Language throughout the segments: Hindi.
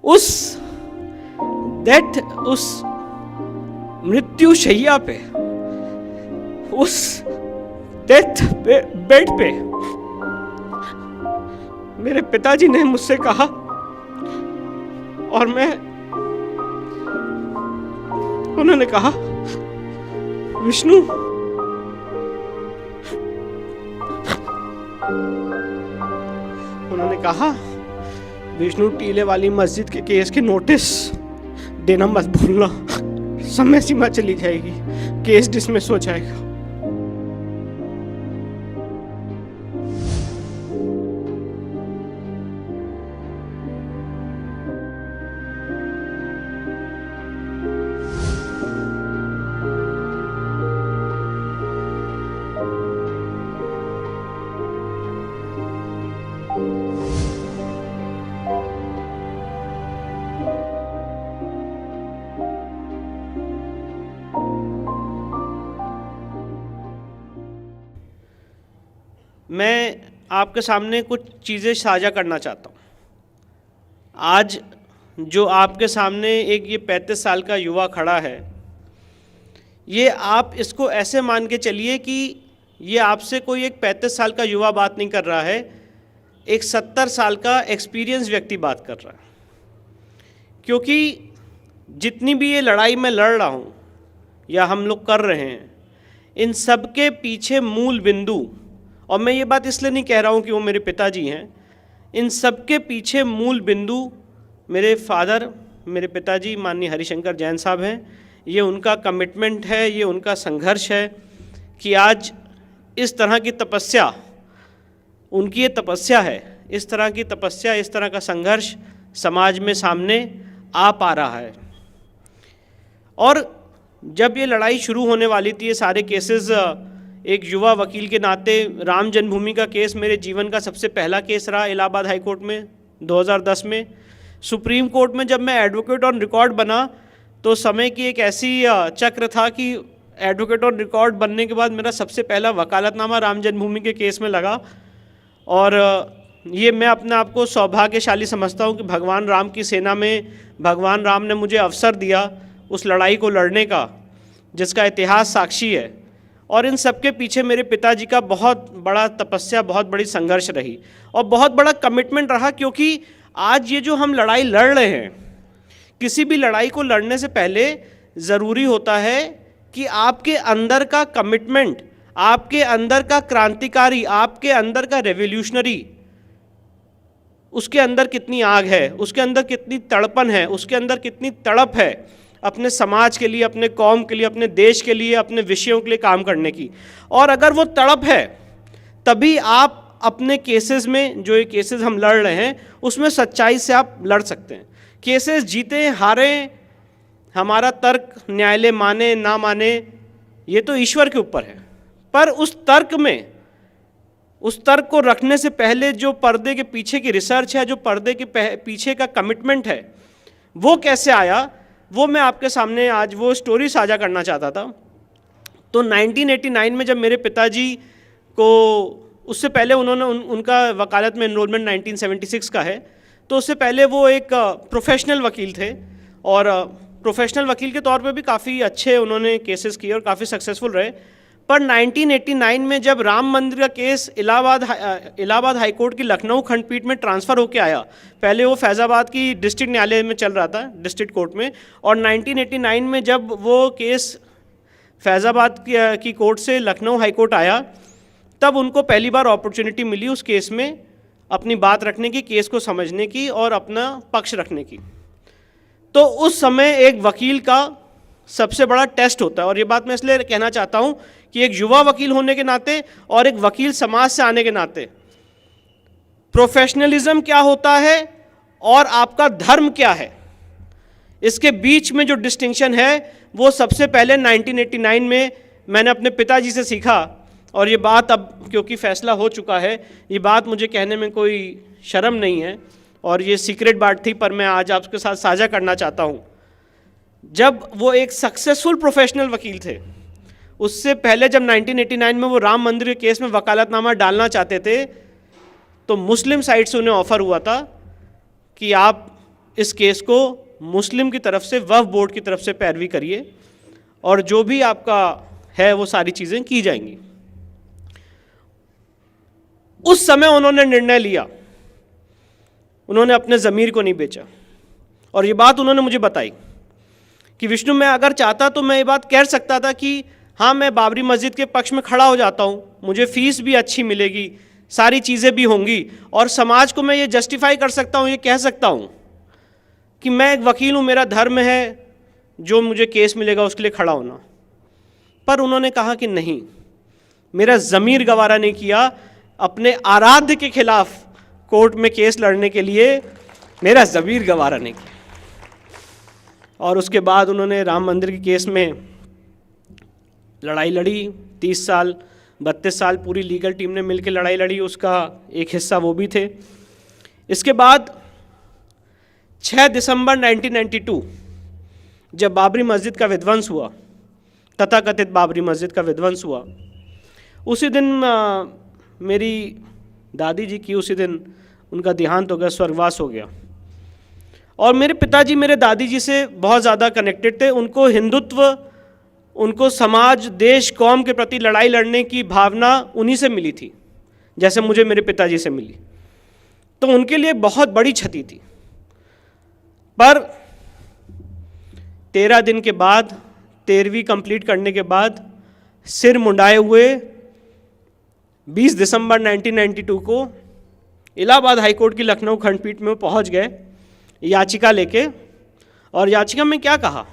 उस मृत्यु शैया पे, उस डेथ बेड पे मेरे पिताजी ने मुझसे कहा, और उन्होंने कहा, विष्णु, उन्होंने कहा, विष्णु, टीले वाली मस्जिद के केस के नोटिस देना मत भूलना, समय सीमा चली जाएगी, केस डिसमिस हो जाएगा। मैं आपके सामने कुछ चीज़ें साझा करना चाहता हूँ। आज जो आपके सामने एक ये 35 साल का युवा खड़ा है, ये आप इसको ऐसे मान के चलिए कि ये आपसे कोई एक 35 साल का युवा बात नहीं कर रहा है, एक 70 साल का एक्सपीरियंस व्यक्ति बात कर रहा है। क्योंकि जितनी भी ये लड़ाई मैं लड़ रहा हूँ या हम लोग कर रहे हैं, इन सब के पीछे मूल बिंदु, और मैं ये बात इसलिए नहीं कह रहा हूँ कि वो मेरे पिताजी हैं, इन सब के पीछे मूल बिंदु मेरे फादर, मेरे पिताजी माननीय हरिशंकर जैन साहब हैं। ये उनका कमिटमेंट है, ये उनका संघर्ष है कि आज इस तरह की तपस्या, उनकी ये तपस्या है, इस तरह की तपस्या, इस तरह का संघर्ष समाज में सामने आ पा रहा है। और जब ये लड़ाई शुरू होने वाली थी, ये सारे केसेस, एक युवा वकील के नाते राम जन्मभूमि का केस मेरे जीवन का सबसे पहला केस रहा इलाहाबाद हाई कोर्ट में 2010 में। सुप्रीम कोर्ट में जब मैं एडवोकेट ऑन रिकॉर्ड बना तो समय की एक ऐसी चक्र था कि एडवोकेट ऑन रिकॉर्ड बनने के बाद मेरा सबसे पहला वकालतनामा राम जन्मभूमि के केस में लगा। और ये मैं अपने आप को सौभाग्यशाली समझता हूँ कि भगवान राम की सेना में भगवान राम ने मुझे अवसर दिया उस लड़ाई को लड़ने का, जिसका इतिहास साक्षी है। और इन सब के पीछे मेरे पिताजी का बहुत बड़ा तपस्या, बहुत बड़ी संघर्ष रही और बहुत बड़ा कमिटमेंट रहा। क्योंकि आज ये जो हम लड़ाई लड़ रहे हैं, किसी भी लड़ाई को लड़ने से पहले ज़रूरी होता है कि आपके अंदर का कमिटमेंट, आपके अंदर का क्रांतिकारी, आपके अंदर का रेवोल्यूशनरी, उसके अंदर कितनी आग है, उसके अंदर कितनी तड़पन है, उसके अंदर कितनी तड़प है अपने समाज के लिए, अपने कौम के लिए, अपने देश के लिए, अपने विषयों के लिए काम करने की। और अगर वो तड़प है, तभी आप अपने केसेस में, जो ये केसेस हम लड़ रहे हैं, उसमें सच्चाई से आप लड़ सकते हैं। केसेस जीते हारे, हमारा तर्क न्यायालय माने ना माने, ये तो ईश्वर के ऊपर है। पर उस तर्क में, उस तर्क को रखने से पहले जो पर्दे के पीछे की रिसर्च है, जो पर्दे के पीछे का कमिटमेंट है, वो कैसे आया, वो मैं आपके सामने आज वो स्टोरी साझा करना चाहता था। तो 1989 में जब मेरे पिताजी को, उससे पहले उनका वकालत में एनरोलमेंट 1976 का है, तो उससे पहले वो एक प्रोफेशनल वकील थे और प्रोफेशनल वकील के तौर पे भी काफ़ी अच्छे उन्होंने केसेस किए और काफ़ी सक्सेसफुल रहे। पर 1989 में जब राम मंदिर का केस इलाहाबाद हाई कोर्ट की लखनऊ खंडपीठ में ट्रांसफ़र होकर आया, पहले वो फैज़ाबाद की डिस्ट्रिक्ट न्यायालय में चल रहा था, डिस्ट्रिक्ट कोर्ट में, और 1989 में जब वो केस फैज़ाबाद की कोर्ट से लखनऊ हाई कोर्ट आया, तब उनको पहली बार अपॉर्चुनिटी मिली उस केस में अपनी बात रखने की, केस को समझने की और अपना पक्ष रखने की। तो उस समय एक वकील का सबसे बड़ा टेस्ट होता है, और ये बात मैं इसलिए कहना चाहता हूँ कि एक युवा वकील होने के नाते और एक वकील समाज से आने के नाते प्रोफेशनलिज्म क्या होता है और आपका धर्म क्या है, इसके बीच में जो डिस्टिंक्शन है वो सबसे पहले 1989 में मैंने अपने पिताजी से सीखा। और ये बात अब क्योंकि फैसला हो चुका है, ये बात मुझे कहने में कोई शर्म नहीं है और ये सीक्रेट बात थी, पर मैं आज आपके साथ साझा करना चाहता हूँ। जब वो एक सक्सेसफुल प्रोफेशनल वकील थे, उससे पहले जब 1989 में वो राम मंदिर के केस में वकालतनामा डालना चाहते थे, तो मुस्लिम साइड से उन्हें ऑफ़र हुआ था कि आप इस केस को मुस्लिम की तरफ से, वक्फ बोर्ड की तरफ से पैरवी करिए और जो भी आपका है वो सारी चीज़ें की जाएंगी। उस समय उन्होंने निर्णय लिया, उन्होंने अपने ज़मीर को नहीं बेचा और ये बात उन्होंने मुझे बताई कि विष्णु, मैं अगर चाहता तो मैं ये बात कह सकता था कि हाँ, मैं बाबरी मस्जिद के पक्ष में खड़ा हो जाता हूँ, मुझे फ़ीस भी अच्छी मिलेगी, सारी चीज़ें भी होंगी और समाज को मैं ये जस्टिफाई कर सकता हूँ, ये कह सकता हूँ कि मैं एक वकील हूँ, मेरा धर्म है, जो मुझे केस मिलेगा उसके लिए खड़ा होना। पर उन्होंने कहा कि नहीं, मेरा ज़मीर गवारा नहीं किया अपने आराध्य के खिलाफ कोर्ट में केस लड़ने के लिए, मेरा ज़मीर गवारा नहीं किया। और उसके बाद उन्होंने राम मंदिर के केस में लड़ाई लड़ी, 30 साल 32 साल पूरी लीगल टीम ने मिलकर लड़ाई लड़ी, उसका एक हिस्सा वो भी थे। इसके बाद 6 दिसंबर 1992 जब बाबरी मस्जिद का विध्वंस हुआ, तथाकथित बाबरी मस्जिद का विध्वंस हुआ, उसी दिन मेरी दादी जी की, उसी दिन उनका देहांत हो गया, स्वर्गवास हो गया। और मेरे पिताजी मेरे दादी जी से बहुत ज़्यादा कनेक्टेड थे, उनको हिंदुत्व, उनको समाज, देश, कौम के प्रति लड़ाई लड़ने की भावना उन्हीं से मिली थी, जैसे मुझे मेरे पिताजी से मिली। तो उनके लिए बहुत बड़ी क्षति थी। पर 13 दिन के बाद, 13वीं कंप्लीट करने के बाद, सिर मुंडाए हुए 20 दिसंबर 1992 को इलाहाबाद हाईकोर्ट की लखनऊ खंडपीठ में पहुंच गए याचिका लेके। और याचिका में क्या कहा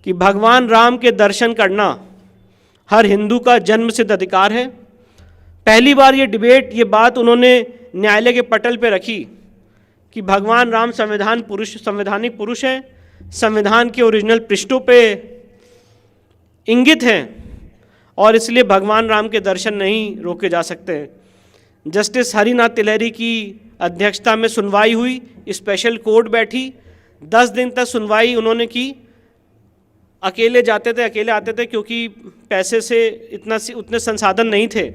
कि भगवान राम के दर्शन करना हर हिंदू का जन्मसिद्ध अधिकार है। पहली बार ये डिबेट, ये बात उन्होंने न्यायालय के पटल पे रखी कि भगवान राम संवैधानिक पुरुष हैं, संविधान के ओरिजिनल पृष्ठों पे इंगित हैं और इसलिए भगवान राम के दर्शन नहीं रोके जा सकते। जस्टिस हरिनाथ तिलहरी की अध्यक्षता में सुनवाई हुई, स्पेशल कोर्ट बैठी, 10 दिन तक सुनवाई उन्होंने की। अकेले जाते थे, अकेले आते थे, क्योंकि पैसे से उतने संसाधन नहीं थे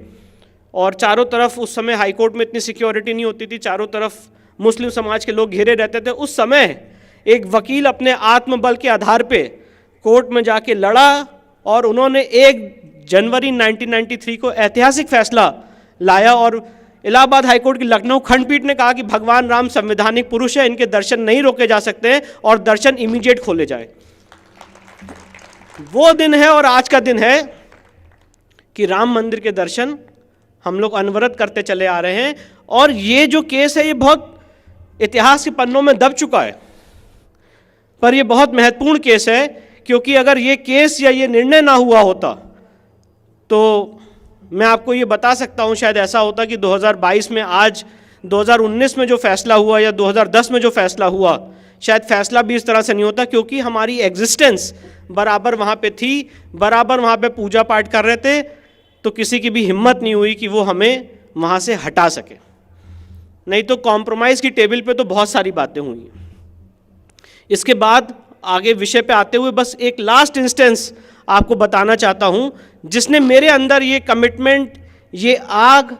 और चारों तरफ उस समय हाईकोर्ट में इतनी सिक्योरिटी नहीं होती थी, चारों तरफ मुस्लिम समाज के लोग घेरे रहते थे। उस समय एक वकील अपने आत्मबल के आधार पे कोर्ट में जाके लड़ा और उन्होंने 1 जनवरी 1993 को ऐतिहासिक फैसला लाया और इलाहाबाद हाईकोर्ट की लखनऊ खंडपीठ ने कहा कि भगवान राम संवैधानिक पुरुष है, इनके दर्शन नहीं रोके जा सकते हैं और दर्शन इमीडिएट खोले जाए। वो दिन है और आज का दिन है कि राम मंदिर के दर्शन हम लोग अनवरत करते चले आ रहे हैं। और ये जो केस है ये बहुत इतिहास के पन्नों में दब चुका है, पर ये बहुत महत्वपूर्ण केस है, क्योंकि अगर ये केस या ये निर्णय ना हुआ होता तो मैं आपको ये बता सकता हूँ शायद ऐसा होता कि 2022 में, आज 2019 में जो फैसला हुआ या 2010 में जो फैसला हुआ, शायद फैसला भी इस तरह से नहीं होता, क्योंकि हमारी एग्जिस्टेंस बराबर वहाँ पे थी, बराबर वहाँ पे पूजा पाठ कर रहे थे, तो किसी की भी हिम्मत नहीं हुई कि वो हमें वहाँ से हटा सके। नहीं तो कॉम्प्रोमाइज़ की टेबल पे तो बहुत सारी बातें हुई हैं। इसके बाद आगे विषय पे आते हुए बस एक लास्ट इंस्टेंस आपको बताना चाहता हूँ, जिसने मेरे अंदर ये कमिटमेंट, ये आग,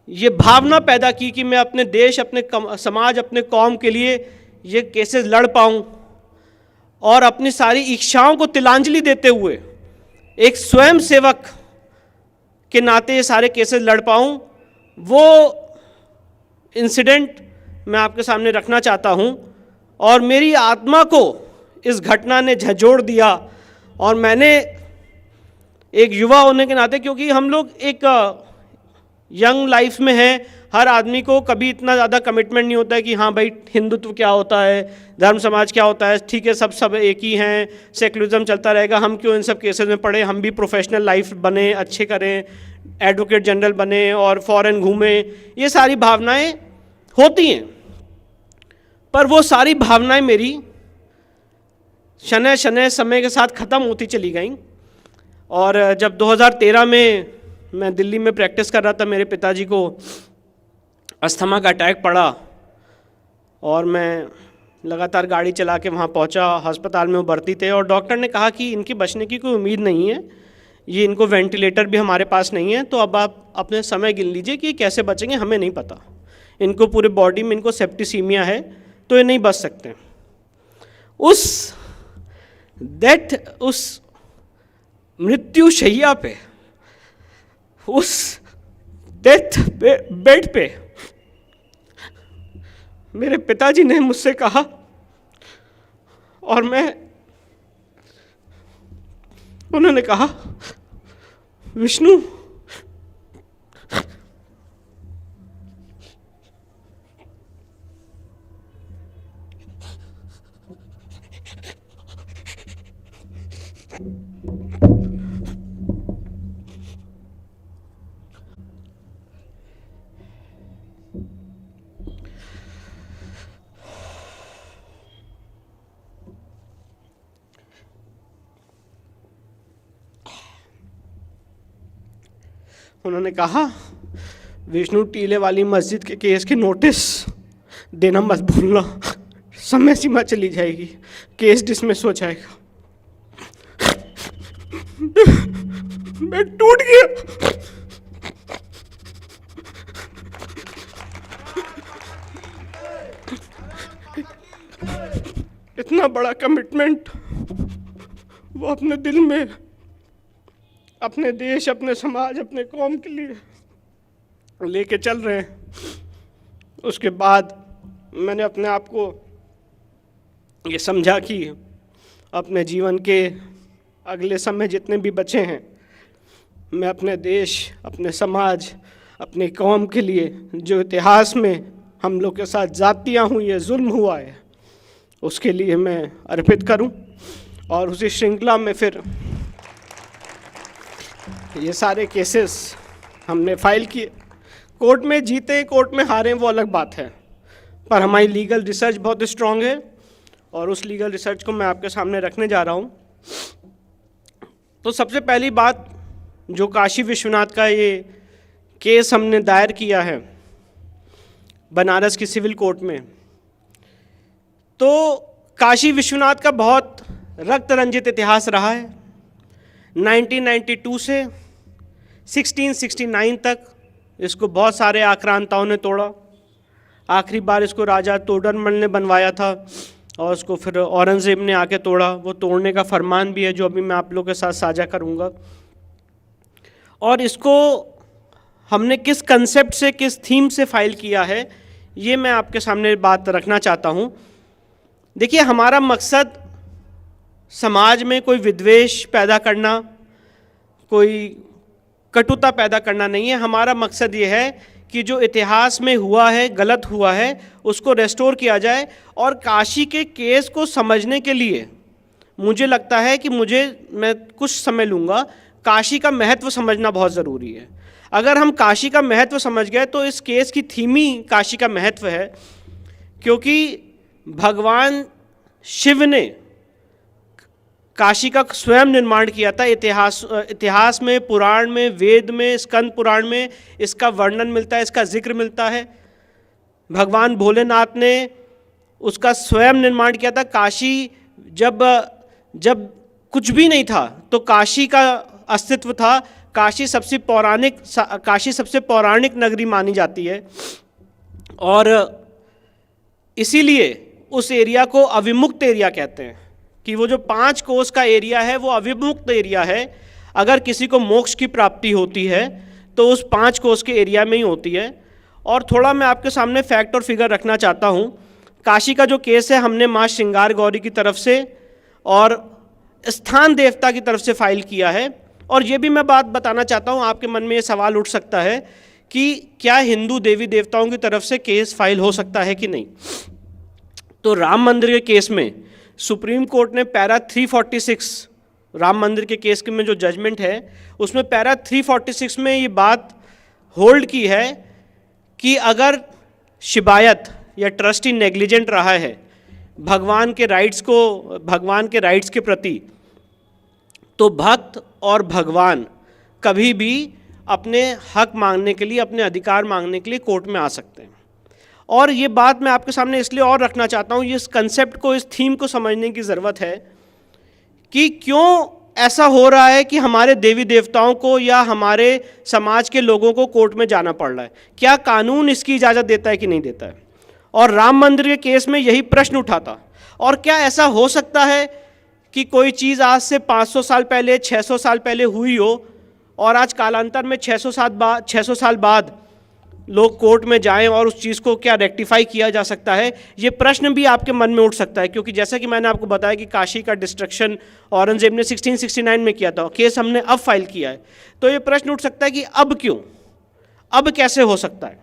ये भावना पैदा की कि मैं अपने देश, अपने समाज, अपने कौम के लिए ये केसेस लड़ पाऊँ और अपनी सारी इच्छाओं को तिलांजलि देते हुए एक स्वयं सेवक के नाते ये सारे केसेस लड़ पाऊँ। वो इंसिडेंट मैं आपके सामने रखना चाहता हूँ और मेरी आत्मा को इस घटना ने झंझोड़ दिया। और मैंने एक युवा होने के नाते, क्योंकि हम लोग एक यंग लाइफ में हैं, हर आदमी को कभी इतना ज़्यादा कमिटमेंट नहीं होता है कि हाँ भाई हिंदुत्व क्या होता है, धर्म समाज क्या होता है, ठीक है सब एक ही हैं, सेकुलरिज्म चलता रहेगा, हम क्यों इन सब केसेस में पड़े, हम भी प्रोफेशनल लाइफ बने, अच्छे करें, एडवोकेट जनरल बने और फॉरेन घूमें, ये सारी भावनाएं होती हैं। पर वो सारी भावनाएं मेरी शनै शनै समय के साथ ख़त्म होती चली गई। और जब 2013 में मैं दिल्ली में प्रैक्टिस कर रहा था, मेरे पिताजी को अस्थमा का अटैक पड़ा और मैं लगातार गाड़ी चला के वहाँ पहुँचा। अस्पताल में वो भर्ती थे और डॉक्टर ने कहा कि इनकी बचने की कोई उम्मीद नहीं है, ये इनको वेंटिलेटर भी हमारे पास नहीं है, तो अब आप अपने समय गिन लीजिए कि कैसे बचेंगे, हमें नहीं पता। इनको पूरे बॉडी में इनको सेप्टिसीमिया है, तो ये नहीं बच सकते। उस मृत्यु शैया पे, उस डेथ बेड पे मेरे पिताजी ने मुझसे कहा, और उन्होंने कहा, विष्णु, उन्होंने कहा, विष्णु, टीले वाली मस्जिद के केस के नोटिस देना मत भूलना, समय सीमा चली जाएगी, केस डिसमिस हो जाएगा। मैं टूट गया। इतना बड़ा कमिटमेंट वो अपने दिल में अपने देश, अपने समाज, अपने कौम के लिए लेके चल रहे हैं। उसके बाद मैंने अपने आप को ये समझा कि अपने जीवन के अगले समय जितने भी बचे हैं, मैं अपने देश, अपने समाज, अपनी कौम के लिए जो इतिहास में हम लोग के साथ ज़्यादतियाँ हुई है, जुल्म हुआ है, उसके लिए मैं अर्पित करूं। और उसी श्रृंखला में फिर ये सारे केसेस हमने फाइल किए। कोर्ट में जीते, कोर्ट में हारे, वो अलग बात है, पर हमारी लीगल रिसर्च बहुत स्ट्रांग है और उस लीगल रिसर्च को मैं आपके सामने रखने जा रहा हूँ। तो सबसे पहली बात, जो काशी विश्वनाथ का ये केस हमने दायर किया है बनारस की सिविल कोर्ट में, तो काशी विश्वनाथ का बहुत रक्त रंजित इतिहास रहा है। 1992 से 1669 तक इसको बहुत सारे आक्रांताओं ने तोड़ा। आखिरी बार इसको राजा तोडरमल ने बनवाया था और उसको फिर औरंगज़ेब ने आके तोड़ा। वो तोड़ने का फरमान भी है जो अभी मैं आप लोगों के साथ साझा करूँगा। और इसको हमने किस कंसेप्ट से, किस थीम से फाइल किया है, ये मैं आपके सामने बात रखना चाहता हूँ। देखिए, हमारा मकसद समाज में कोई विद्वेष पैदा करना, कोई कटुता पैदा करना नहीं है। हमारा मकसद ये है कि जो इतिहास में हुआ है, गलत हुआ है, उसको रेस्टोर किया जाए। और काशी के केस को समझने के लिए मुझे लगता है कि मैं कुछ समय लूँगा। काशी का महत्व समझना बहुत ज़रूरी है। अगर हम काशी का महत्व समझ गए तो इस केस की थीम ही काशी का महत्व है, क्योंकि भगवान शिव ने काशी का स्वयं निर्माण किया था। इतिहास में, पुराण में, वेद में, स्कंद पुराण में इसका वर्णन मिलता है, इसका जिक्र मिलता है। भगवान भोलेनाथ ने उसका स्वयं निर्माण किया था। काशी जब कुछ भी नहीं था तो काशी का अस्तित्व था। काशी सबसे पौराणिक नगरी मानी जाती है और इसीलिए उस एरिया को अविमुक्त एरिया कहते हैं कि वो जो 5 कोस का एरिया है वो अविमुक्त एरिया है। अगर किसी को मोक्ष की प्राप्ति होती है तो उस 5 कोस के एरिया में ही होती है। और थोड़ा मैं आपके सामने फैक्ट और फिगर रखना चाहता हूँ। काशी का जो केस है हमने माँ श्रृंगार गौरी की तरफ से और स्थान देवता की तरफ से फाइल किया है। और ये भी मैं बात बताना चाहता हूँ, आपके मन में ये सवाल उठ सकता है कि क्या हिंदू देवी देवताओं की तरफ से केस फाइल हो सकता है कि नहीं। तो राम मंदिर के केस में सुप्रीम कोर्ट ने पैरा 346 राम मंदिर के केस में जो जजमेंट है उसमें पैरा 346 में ये बात होल्ड की है कि अगर शिबायत या ट्रस्टी नेग्लिजेंट रहा है भगवान के राइट्स के प्रति, तो भक्त और भगवान कभी भी अपने हक मांगने के लिए, अपने अधिकार मांगने के लिए कोर्ट में आ सकते हैं। और ये बात मैं आपके सामने इसलिए और रखना चाहता हूँ, इस कंसेप्ट को, इस थीम को समझने की ज़रूरत है कि क्यों ऐसा हो रहा है कि हमारे देवी देवताओं को या हमारे समाज के लोगों को कोर्ट में जाना पड़ रहा है। क्या कानून इसकी इजाज़त देता है कि नहीं देता है। और राम मंदिर के केस में यही प्रश्न उठा था। और क्या ऐसा हो सकता है कि कोई चीज़ आज से 500 साल पहले, 600 साल पहले हुई हो और आज कालांतर में 600 साल बाद लोग कोर्ट में जाएं और उस चीज़ को क्या रेक्टिफाई किया जा सकता है? ये प्रश्न भी आपके मन में उठ सकता है, क्योंकि जैसा कि मैंने आपको बताया कि काशी का डिस्ट्रक्शन औरंगजेब ने 1669 में किया था, केस हमने अब फाइल किया है। तो ये प्रश्न उठ सकता है कि अब क्यों, अब कैसे हो सकता है?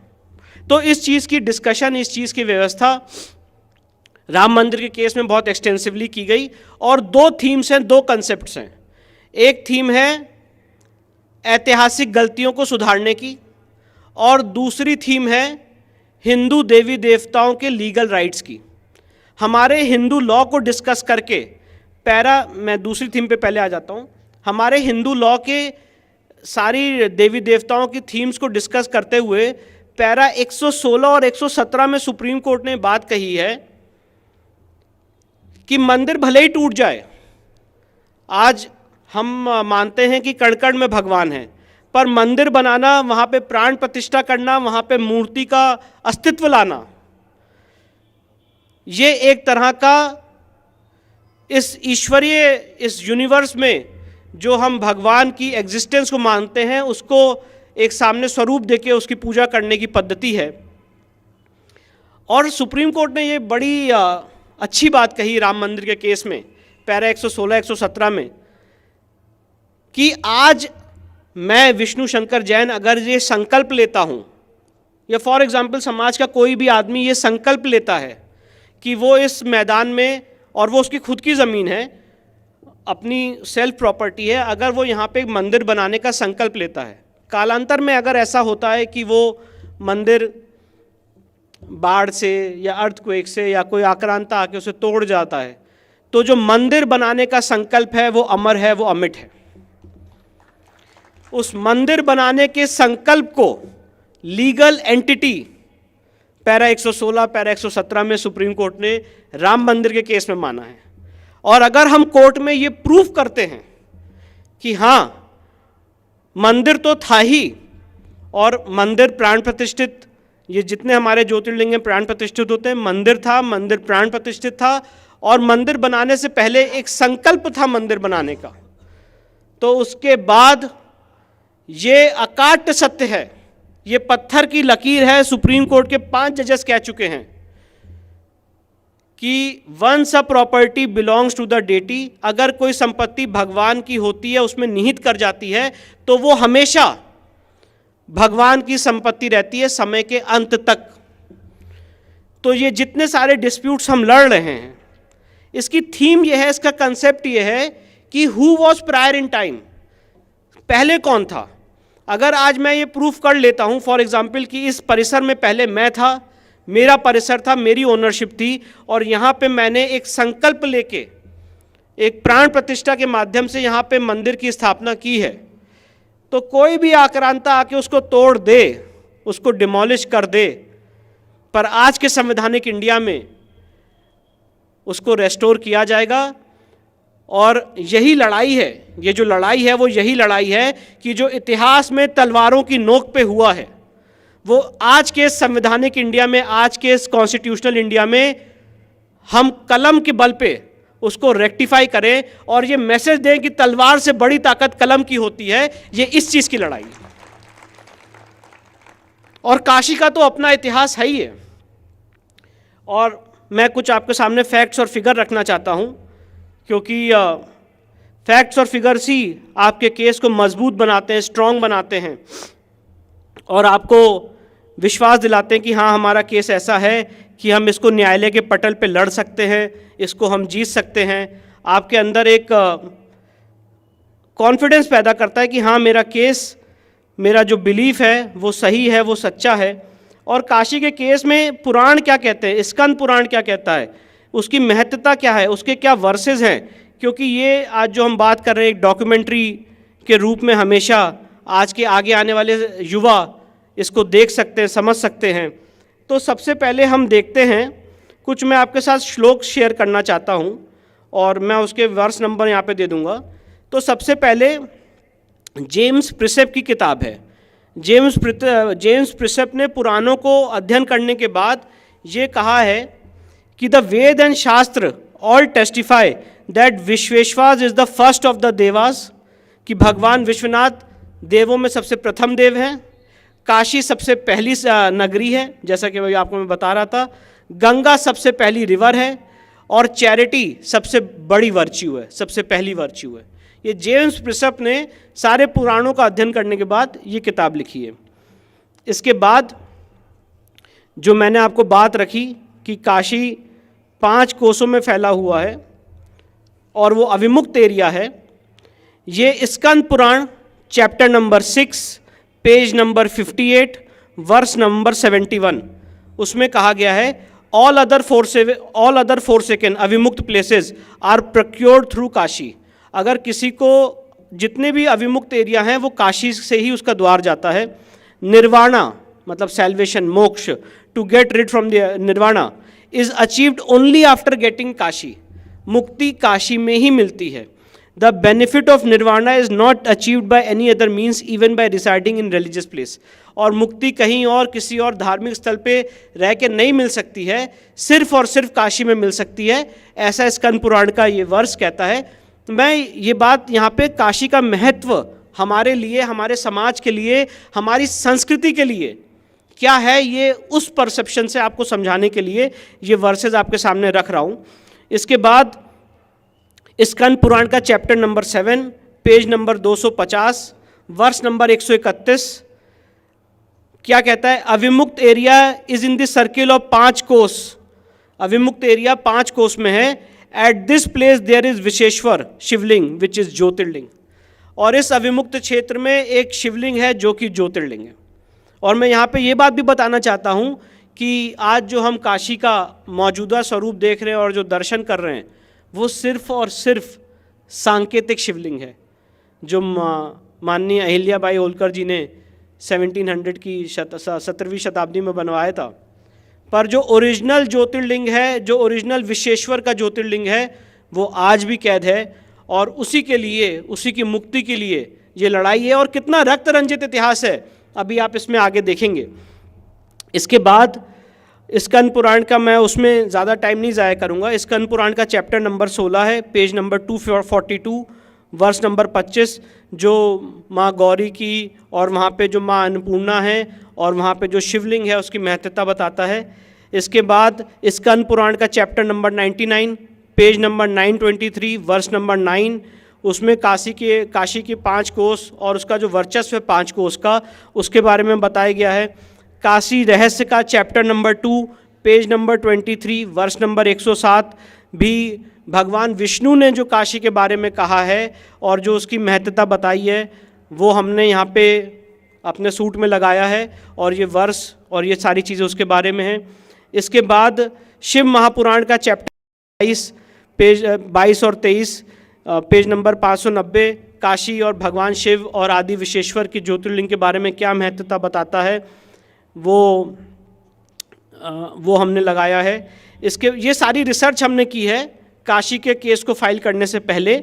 तो इस चीज़ की डिस्कशन, इस चीज़ की व्यवस्था राम मंदिर के केस में बहुत एक्सटेंसिवली की गई। और दो थीम्स हैं, दो कंसेप्ट्स हैं। एक थीम है ऐतिहासिक गलतियों को सुधारने की, और दूसरी थीम है हिंदू देवी देवताओं के लीगल राइट्स की। हमारे हिंदू लॉ को डिस्कस करके मैं दूसरी थीम पे पहले आ जाता हूँ। हमारे हिंदू लॉ के सारी देवी देवताओं की थीम्स को डिस्कस करते हुए पैरा 116 और 117 में सुप्रीम कोर्ट ने बात कही है कि मंदिर भले ही टूट जाए, आज हम मानते हैं कि कण कण में भगवान है, पर मंदिर बनाना, वहाँ पे प्राण प्रतिष्ठा करना, वहाँ पे मूर्ति का अस्तित्व लाना, ये एक तरह का इस ईश्वरीय, इस यूनिवर्स में जो हम भगवान की एग्जिस्टेंस को मानते हैं, उसको एक सामने स्वरूप देके उसकी पूजा करने की पद्धति है। और सुप्रीम कोर्ट ने ये बड़ी अच्छी बात कही राम मंदिर के केस में, पैरा 116, 117 में, कि आज मैं विष्णु शंकर जैन अगर ये संकल्प लेता हूँ, या फॉर एग्जाम्पल समाज का कोई भी आदमी ये संकल्प लेता है कि वो इस मैदान में, और वो उसकी खुद की ज़मीन है, अपनी सेल्फ प्रॉपर्टी है, अगर वो यहाँ पे मंदिर बनाने का संकल्प लेता है, कालांतर में अगर ऐसा होता है कि वो मंदिर बाढ़ से या अर्थक्वेक से या कोई आक्रांता आके उसे तोड़ जाता है, तो जो मंदिर बनाने का संकल्प है वो अमर है, वो अमिट है। उस मंदिर बनाने के संकल्प को लीगल एंटिटी पैरा 116, पैरा 117 में सुप्रीम कोर्ट ने राम मंदिर के केस में माना है। और अगर हम कोर्ट में ये प्रूफ करते हैं कि हाँ, मंदिर तो था ही, और मंदिर प्राण प्रतिष्ठित, ये जितने हमारे ज्योतिर्लिंग में प्राण प्रतिष्ठित होते हैं, मंदिर था, मंदिर प्राण प्रतिष्ठित था, और मंदिर बनाने से पहले एक संकल्प था मंदिर बनाने का, तो उसके बाद ये अकाट्य सत्य है, ये पत्थर की लकीर है। सुप्रीम कोर्ट के 5 जजेस कह चुके हैं कि once a property belongs to the deity, अगर कोई संपत्ति भगवान की होती है, उसमें निहित कर जाती है, तो वो हमेशा भगवान की संपत्ति रहती है समय के अंत तक। तो ये जितने सारे डिस्प्यूट्स हम लड़ रहे हैं, इसकी थीम ये है, इसका कंसेप्ट ये है कि who was prior in time, पहले कौन था। अगर आज मैं ये प्रूफ कर लेता हूँ फॉर एग्जाम्पल कि इस परिसर में पहले मैं था, मेरा परिसर था, मेरी ओनरशिप थी, और यहाँ पे मैंने एक संकल्प लेके एक प्राण प्रतिष्ठा के माध्यम से यहाँ पे मंदिर की स्थापना की है, तो कोई भी आक्रांता आके उसको तोड़ दे, उसको डिमोलिश कर दे, पर आज के संवैधानिक इंडिया में उसको रेस्टोर किया जाएगा। और यही लड़ाई है, ये जो लड़ाई है वो यही लड़ाई है कि जो इतिहास में तलवारों की नोक पे हुआ है, वो आज के संवैधानिक इंडिया में, आज के कॉन्स्टिट्यूशनल इंडिया में हम कलम के बल पे उसको रेक्टिफाई करें, और ये मैसेज दें कि तलवार से बड़ी ताकत कलम की होती है। ये इस चीज़ की लड़ाई है। और काशी का तो अपना इतिहास है ही है। और मैं कुछ आपके सामने फैक्ट्स और फिगर रखना चाहता हूँ, क्योंकि फैक्ट्स और फिगर्स ही आपके केस को मजबूत बनाते हैं, स्ट्रॉन्ग बनाते हैं, और आपको विश्वास दिलाते हैं कि हाँ, हमारा केस ऐसा है कि हम इसको न्यायालय के पटल पे लड़ सकते हैं, इसको हम जीत सकते हैं। आपके अंदर एक कॉन्फिडेंस पैदा करता है कि हाँ, मेरा केस, मेरा जो बिलीफ है वो सही है, वो सच्चा है। और काशी के केस में पुराण क्या कहते हैं, स्कंद पुराण क्या कहता है, उसकी महत्ता क्या है, उसके क्या वर्सेस हैं, क्योंकि ये आज जो हम बात कर रहे हैं एक डॉक्यूमेंट्री के रूप में हमेशा आज के आगे आने वाले युवा इसको देख सकते हैं, समझ सकते हैं। तो सबसे पहले हम देखते हैं, कुछ मैं आपके साथ श्लोक शेयर करना चाहता हूँ, और मैं उसके वर्स नंबर यहाँ पे दे दूँगा। तो सबसे पहले जेम्स प्रिसेप की किताब है। जेम्स प्रिसेप ने पुराणों को अध्ययन करने के बाद ये कहा है कि the Ved and Shastra all testify that Vishweshwar is the first of the Devas, कि भगवान विश्वनाथ देवों में सबसे प्रथम देव हैं। काशी सबसे पहली नगरी है, जैसा कि भाई आपको मैं बता रहा था। गंगा सबसे पहली रिवर है, और चैरिटी सबसे बड़ी वर्च्यू है, सबसे पहली वर्च्यू है। ये जेम्स प्रिसप ने सारे पुराणों का अध्ययन करने के बाद ये किताब लिखी है। इसके बाद जो मैंने आपको बात रखी कि काशी 5 कोसों में फैला हुआ है और वो अविमुक्त एरिया है, ये Skanda Purana chapter number 6 page number 58 verse number 71, उसमें कहा गया है all other forsaken Avimukt places are procured through Kashi. अगर किसी को जितने भी अविमुक्त एरिया हैं वो काशी से ही उसका द्वार जाता है। निर्वाणा मतलब salvation, moksha, to get rid from the nirvana is achieved only after getting Kashi. मुक्ति काशी में ही मिलती है। The benefit of nirvana is not achieved by any other means even by residing in religious place. और मुक्ति कहीं और किसी और धार्मिक स्थल पे रह के नहीं मिल सकती है, सिर्फ और सिर्फ काशी में मिल सकती है, ऐसा स्कंद पुराण का ये वर्ष कहता है। मैं ये बात यहाँ पे काशी का महत्व हमारे लिए, हमारे समाज के लिए, हमारी संस्कृति के लिए क्या है, ये उस परसेप्शन से आपको समझाने के लिए ये वर्सेस आपके सामने रख रहा हूँ। इसके बाद स्कंद पुराण का चैप्टर नंबर 7 पेज नंबर 250 वर्ष नंबर 131 क्या कहता है? Avimukt area is in the circle of 5 kos. Avimukt area 5 कोस में है। At this place there is Vishweshwar Shivling which is Jyotirling. और इस अविमुक्त क्षेत्र में एक शिवलिंग है जो कि ज्योतिर्लिंग है। और मैं यहाँ पे ये बात भी बताना चाहता हूँ कि आज जो हम काशी का मौजूदा स्वरूप देख रहे हैं और जो दर्शन कर रहे हैं वो सिर्फ और सिर्फ सांकेतिक शिवलिंग है जो माननीय अहिल्याबाई होलकर जी ने 1700 की 17वीं शताब्दी में बनवाया था। पर जो ओरिजिनल ज्योतिर्लिंग है, जो ओरिजिनल विश्वेश्वर का ज्योतिर्लिंग है, वो आज भी कैद है। और उसी के लिए, उसी की मुक्ति के लिए ये लड़ाई है। और कितना रक्त रंजित इतिहास है, अभी आप इसमें आगे देखेंगे। इसके बाद स्कंद पुराण का मैं उसमें ज़्यादा टाइम नहीं ज़ाया करूँगा। स्कंद पुराण का चैप्टर नंबर 16 है, पेज नंबर 242 वर्ष नंबर 25, जो माँ गौरी की और वहाँ पे जो माँ अन्नपूर्णा है और वहाँ पे जो शिवलिंग है उसकी महत्वता बताता है। इसके बाद स्कंद पुराण का चैप्टर नंबर 99 पेज नंबर 923 वर्ष नंबर 9, उसमें काशी की 5 कोस और उसका जो वर्चस्व है 5 कोस का, उसके बारे में बताया गया है। काशी रहस्य का चैप्टर नंबर 2 पेज नंबर 23 वर्ष नंबर 107 भी भगवान विष्णु ने जो काशी के बारे में कहा है और जो उसकी महत्वता बताई है वो हमने यहाँ पे अपने सूट में लगाया है और ये वर्ष और ये सारी चीज़ें उसके बारे में हैं। इसके बाद शिव महापुराण का चैप्टर 22 और 23 पेज नंबर 590 काशी और भगवान शिव और आदि विश्वेश्वर की ज्योतिर्लिंग के बारे में क्या महत्वता बताता है वो हमने लगाया है। इसके ये सारी रिसर्च हमने की है काशी के केस को फाइल करने से पहले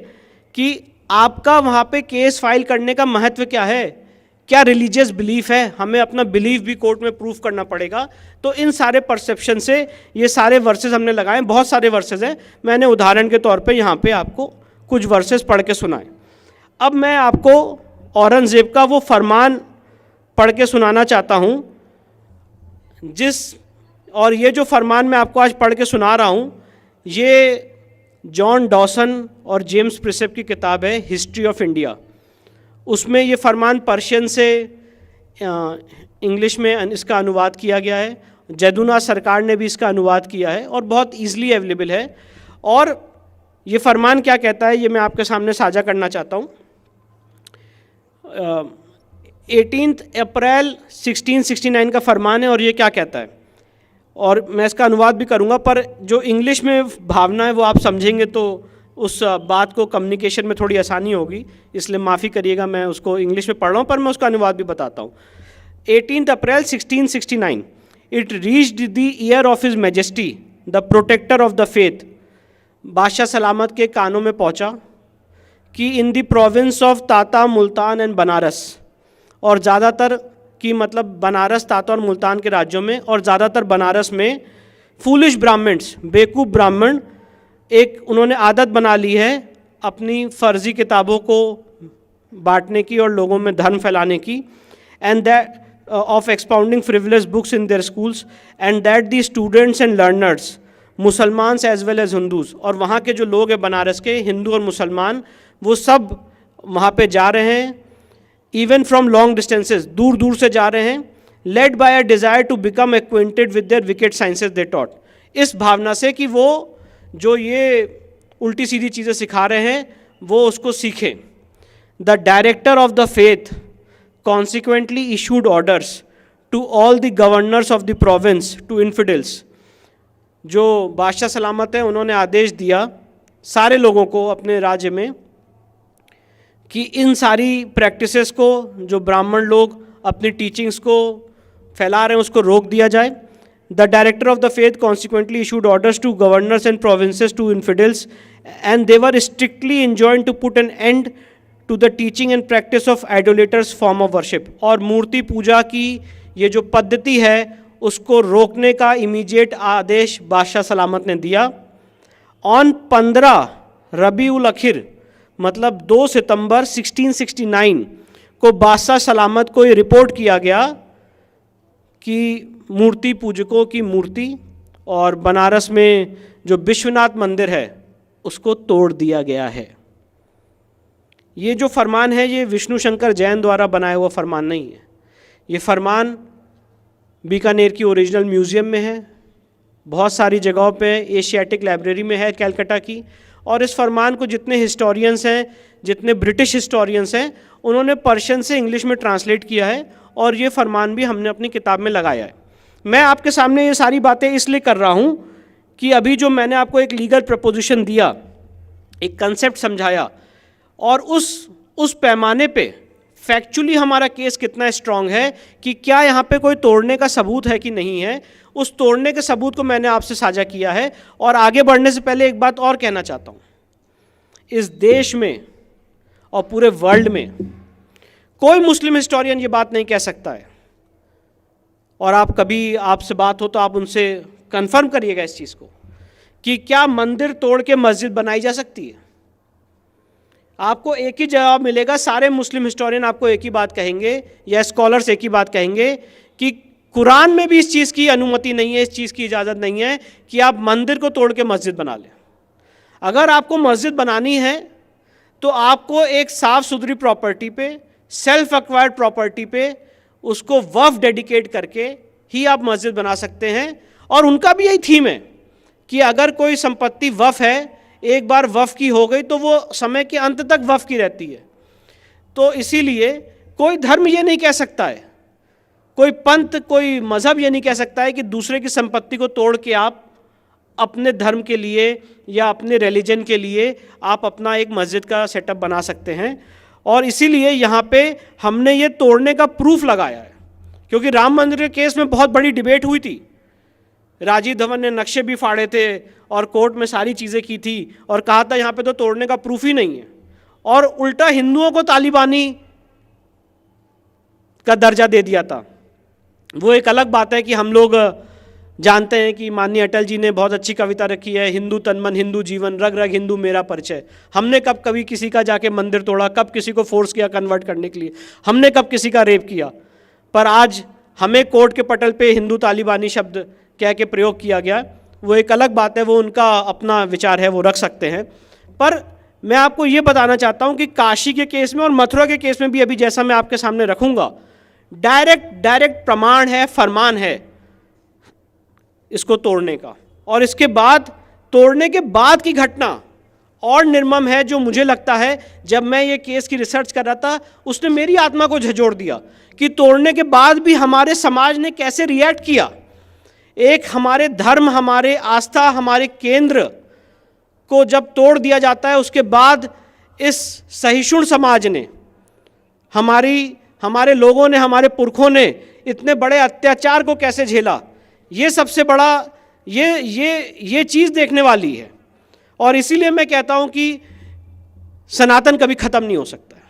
कि आपका वहाँ पे केस फाइल करने का महत्व क्या है, क्या रिलीजियस बिलीफ है, हमें अपना बिलीफ भी कोर्ट में प्रूफ करना पड़ेगा। तो इन सारे परसेप्शन से ये सारे वर्सेस हमने लगाए। बहुत सारे वर्सेस हैं, मैंने उदाहरण के तौर पे यहाँ पे आपको कुछ वर्सेस पढ़ के सुनाए। अब मैं आपको औरंगज़ेब का वो फरमान पढ़ के सुनाना चाहता हूँ और ये जो फरमान मैं आपको आज पढ़ के सुना रहा हूँ ये जॉन डॉसन और जेम्स प्रिसेप की किताब है हिस्ट्री ऑफ इंडिया। उसमें ये फरमान पर्शियन से इंग्लिश में इसका अनुवाद किया गया है। जैदुनाथ सरकार ने भी इसका अनुवाद किया है और बहुत ईजिली अवेलेबल है। और ये फरमान क्या कहता है ये मैं आपके सामने साझा करना चाहता हूँ। 18 अप्रैल 1669 का फरमान है और ये क्या कहता है, और मैं इसका अनुवाद भी करूँगा, पर जो इंग्लिश में भावना है वो आप समझेंगे तो उस बात को कम्युनिकेशन में थोड़ी आसानी होगी, इसलिए माफ़ी करिएगा, मैं उसको इंग्लिश में पढ़ रहा हूँ पर मैं उसका अनुवाद भी बताता हूँ। 18 April 1669 it reached the ear of his majesty the protector of the faith. बादशाह सलामत के कानों में पहुँचा कि इन द प्रोविंस ऑफ ताता, मुल्तान एंड बनारस, और ज़्यादातर की मतलब बनारस, ताता और मुल्तान के राज्यों में और ज़्यादातर बनारस में फूलिश ब्राह्मण्स, बेवकूफ़ ब्राह्मण, एक उन्होंने आदत बना ली है अपनी फर्जी किताबों को बांटने की और लोगों में धर्म फैलाने की, and that of expounding frivolous books in their schools, and that the students and learners, मुसलमान्स as well as Hindus, और वहाँ के जो लोग हैं बनारस के हिंदू और मुसलमान, वो सब वहाँ पे जा रहे हैं, even from long distances, दूर दूर से जा रहे हैं, led by a desire to become acquainted with their wicked sciences they taught, इस भावना से कि वो जो ये उल्टी सीधी चीज़ें सिखा रहे हैं वो उसको सीखें. The director of the faith consequently issued orders to all the governors of the province to infidels. जो बादशाह सलामत है उन्होंने आदेश दिया सारे लोगों को अपने राज्य में कि इन सारी प्रैक्टिसेस को जो ब्राह्मण लोग अपनी टीचिंग्स को फैला रहे हैं उसको रोक दिया जाए. The director of the faith consequently issued orders to governors and provinces to infidels and they were strictly enjoined to put an end to the teaching and practice of idolaters form of worship. और मूर्ति पूजा की ये जो पद्धति है उसको रोकने का इमीडिएट आदेश बादशाह सलामत ने दिया. ऑन 15 रबीउल अखिर मतलब 2 सितंबर 1669 को बादशाह सलामत को ये रिपोर्ट किया गया कि मूर्ति पूजकों की मूर्ति और बनारस में जो विश्वनाथ मंदिर है उसको तोड़ दिया गया है. ये जो फरमान है ये विष्णु शंकर जैन द्वारा बनाया हुआ फरमान नहीं है. ये फरमान बीकानेर की ओरिजिनल म्यूज़ियम में है, बहुत सारी जगहों पे एशियाटिक लाइब्रेरी में है कैलकाटा की. और इस फरमान को जितने हिस्टोरियंस हैं, जितने ब्रिटिश हिस्टोरियंस हैं, उन्होंने पर्शियन से इंग्लिश में ट्रांसलेट किया है और ये फरमान भी हमने अपनी किताब में लगाया है. मैं आपके सामने ये सारी बातें इसलिए कर रहा हूँ कि अभी जो मैंने आपको एक लीगल प्रपोजिशन दिया, एक कंसेप्ट समझाया, और उस पैमाने पे फैक्चुअली हमारा केस कितना स्ट्रांग है कि क्या यहाँ पे कोई तोड़ने का सबूत है कि नहीं है, उस तोड़ने के सबूत को मैंने आपसे साझा किया है. और आगे बढ़ने से पहले एक बात और कहना चाहता हूँ. इस देश में और पूरे वर्ल्ड में कोई मुस्लिम हिस्टोरियन ये बात नहीं कह सकता है, और आप कभी आपसे बात हो तो आप उनसे कंफर्म करिएगा इस चीज़ को कि क्या मंदिर तोड़ के मस्जिद बनाई जा सकती है. आपको एक ही जवाब मिलेगा. सारे मुस्लिम हिस्टोरियन आपको एक ही बात कहेंगे या स्कॉलर्स एक ही बात कहेंगे कि कुरान में भी इस चीज़ की अनुमति नहीं है, इस चीज़ की इजाज़त नहीं है कि आप मंदिर को तोड़ के मस्जिद बना लें. अगर आपको मस्जिद बनानी है तो आपको एक साफ़ सुथरी प्रॉपर्टी पे, सेल्फ एक्वायर्ड प्रॉपर्टी पे उसको वफ़ डेडिकेट करके ही आप मस्जिद बना सकते हैं. और उनका भी यही थीम है कि अगर कोई संपत्ति वफ़ है, एक बार वफ़ की हो गई तो वो समय के अंत तक वफ़ की रहती है. तो इसीलिए कोई धर्म ये नहीं कह सकता है, कोई पंथ, कोई मज़हब ये नहीं कह सकता है कि दूसरे की संपत्ति को तोड़ के आप अपने धर्म के लिए या अपने रिलीजन के लिए आप अपना एक मस्जिद का सेटअप बना सकते हैं. और इसीलिए यहाँ पे हमने ये तोड़ने का प्रूफ लगाया है, क्योंकि राम मंदिर के केस में बहुत बड़ी डिबेट हुई थी. राजीव धवन ने नक्शे भी फाड़े थे और कोर्ट में सारी चीज़ें की थी और कहा था यहाँ पे तो तोड़ने का प्रूफ ही नहीं है, और उल्टा हिंदुओं को तालिबानी का दर्जा दे दिया था. वो एक अलग बात है कि हम लोग जानते हैं कि माननीय अटल जी ने बहुत अच्छी कविता रखी है, हिंदू तन मन हिंदू जीवन, रग रग हिंदू मेरा परिचय. हमने कब कभी किसी का जाके मंदिर तोड़ा, कब किसी को फोर्स किया कन्वर्ट करने के लिए, हमने कब किसी का रेप किया. पर आज हमें कोर्ट के पटल पे हिंदू तालिबानी शब्द कह के प्रयोग किया गया. वो एक अलग बात है, वो उनका अपना विचार है, वो रख सकते हैं. पर मैं आपको ये बताना चाहता हूँ कि काशी के केस में और मथुरा के केस में भी अभी जैसा मैं आपके सामने रखूँगा, डायरेक्ट प्रमाण है, फरमान है इसको तोड़ने का. और इसके बाद तोड़ने के बाद की घटना और निर्मम है, जो मुझे लगता है जब मैं ये केस की रिसर्च कर रहा था उसने मेरी आत्मा को झंझोड़ दिया कि तोड़ने के बाद भी हमारे समाज ने कैसे रिएक्ट किया. एक हमारे धर्म, हमारे आस्था, हमारे केंद्र को जब तोड़ दिया जाता है, उसके बाद इस सहिष्णु समाज ने, हमारे लोगों ने, हमारे पुरखों ने इतने बड़े अत्याचार को कैसे झेला, ये सबसे बड़ा ये चीज़ देखने वाली है. और इसीलिए मैं कहता हूँ कि सनातन कभी ख़त्म नहीं हो सकता है,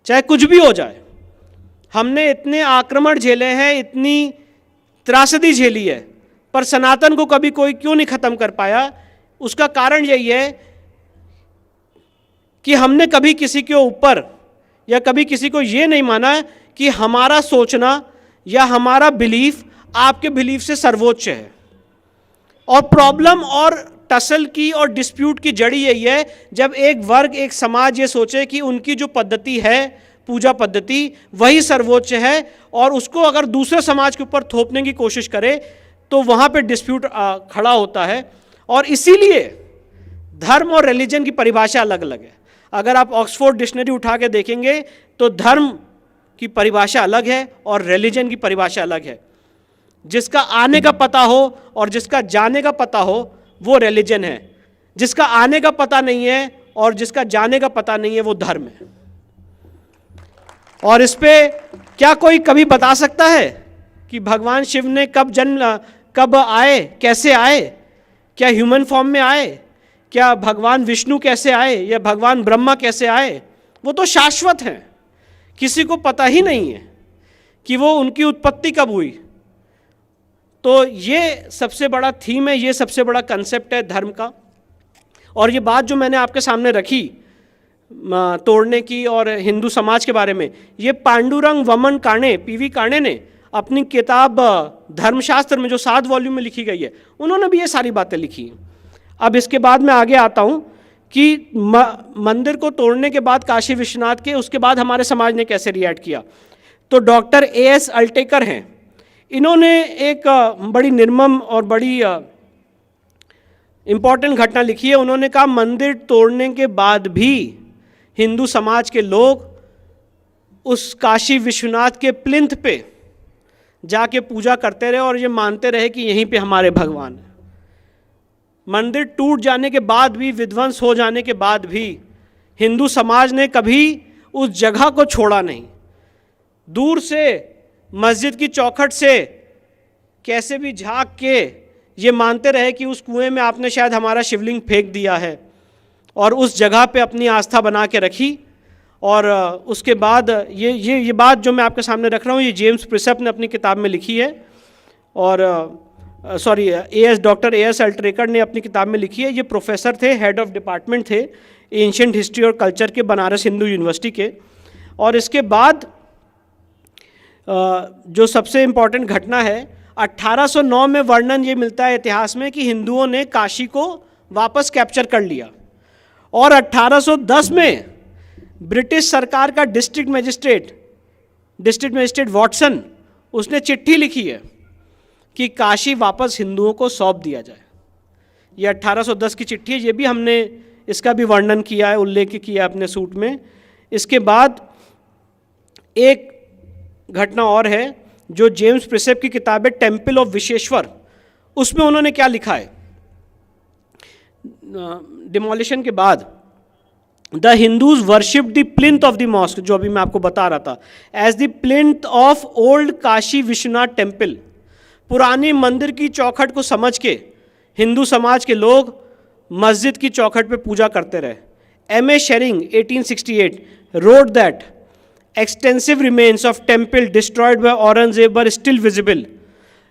चाहे कुछ भी हो जाए. हमने इतने आक्रमण झेले हैं, इतनी त्रासदी झेली है, पर सनातन को कभी कोई क्यों नहीं खत्म कर पाया? उसका कारण यही है कि हमने कभी किसी के ऊपर या कभी किसी को ये नहीं माना कि हमारा सोचना या हमारा बिलीफ आपके बिलीफ से सर्वोच्च है। और प्रॉब्लम और टसल की और डिस्प्यूट की जड़ी यही है, जब एक वर्ग, एक समाज ये सोचे कि उनकी जो पद्धति है, पूजा पद्धति, वही सर्वोच्च है, और उसको अगर दूसरे समाज के ऊपर थोपने की कोशिश करे तो वहाँ पे डिस्प्यूट खड़ा होता है। और इसीलिए धर्म और रिलीजन की परिभाषा अलग अलग है। अगर आप ऑक्सफोर्ड डिक्शनरी उठा के देखेंगे तो धर्म की परिभाषा अलग है और रिलीजन की परिभाषा अलग है। जिसका आने का पता हो और जिसका जाने का पता हो वो रिलीजन है, जिसका आने का पता नहीं है और जिसका जाने का पता नहीं है वो धर्म है। और इस पे क्या कोई कभी बता सकता है कि भगवान शिव ने कब आए, कैसे आए, क्या ह्यूमन फॉर्म में आए, क्या भगवान विष्णु कैसे आए या भगवान ब्रह्मा कैसे आए? वो तो शाश्वत हैं, किसी को पता ही नहीं है कि वो उनकी उत्पत्ति कब हुई। तो ये सबसे बड़ा थीम है, ये सबसे बड़ा कंसेप्ट है धर्म का। और ये बात जो मैंने आपके सामने रखी तोड़ने की और हिंदू समाज के बारे में, ये पांडुरंग वमन काणे, पीवी काणे ने अपनी किताब धर्मशास्त्र में जो 7 वॉल्यूम में लिखी गई है, उन्होंने भी ये सारी बातें लिखी हैं। अब इसके बाद मैं आगे आता हूँ कि मंदिर को तोड़ने के बाद काशी विश्वनाथ के, उसके बाद हमारे समाज ने कैसे रिएक्ट किया। तो डॉक्टर A.S. अल्टेकर हैं, इन्होंने एक बड़ी निर्मम और बड़ी इम्पॉर्टेंट घटना लिखी है। उन्होंने कहा मंदिर तोड़ने के बाद भी हिंदू समाज के लोग उस काशी विश्वनाथ के प्लिंथ पे जाके पूजा करते रहे और ये मानते रहे कि यहीं पे हमारे भगवान हैं। मंदिर टूट जाने के बाद भी, विध्वंस हो जाने के बाद भी हिंदू समाज ने कभी उस जगह को छोड़ा नहीं। दूर से मस्जिद की चौखट से कैसे भी झांक के ये मानते रहे कि उस कुएं में आपने शायद हमारा शिवलिंग फेंक दिया है, और उस जगह पे अपनी आस्था बना के रखी। और उसके बाद ये बात जो मैं आपके सामने रख रहा हूँ, ये जेम्स प्रिसेप ने अपनी किताब में लिखी है, और डॉक्टर A.S. अल्टेकर ने अपनी किताब में लिखी है। ये प्रोफेसर थे, हेड ऑफ डिपार्टमेंट थे एंशिएंट हिस्ट्री और कल्चर के बनारस हिंदू यूनिवर्सिटी के। और इसके बाद जो सबसे इम्पॉर्टेंट घटना है, 1809 में वर्णन ये मिलता है इतिहास में कि हिंदुओं ने काशी को वापस कैप्चर कर लिया, और 1810 में ब्रिटिश सरकार का डिस्ट्रिक्ट मजिस्ट्रेट वॉटसन, उसने चिट्ठी लिखी है कि काशी वापस हिंदुओं को सौंप दिया जाए। ये 1810 की चिट्ठी है, ये भी हमने इसका भी वर्णन किया है, उल्लेख किया अपने सूट में। इसके बाद एक घटना और है जो जेम्स प्रिसेप की किताब है टेम्पल ऑफ विश्वेश्वर, उसमें उन्होंने क्या लिखा है। डिमोलिशन के बाद the Hindus worship the plinth of the mosque, जो अभी मैं आपको बता रहा था, as the plinth of old Kashi Vishwanath temple. पुरानी मंदिर की चौखट को समझ के हिंदू समाज के लोग मस्जिद की चौखट पे पूजा करते रहे। M.A. Tshering 1868 wrote that extensive remains of temple destroyed by Aurangzeb were still visible।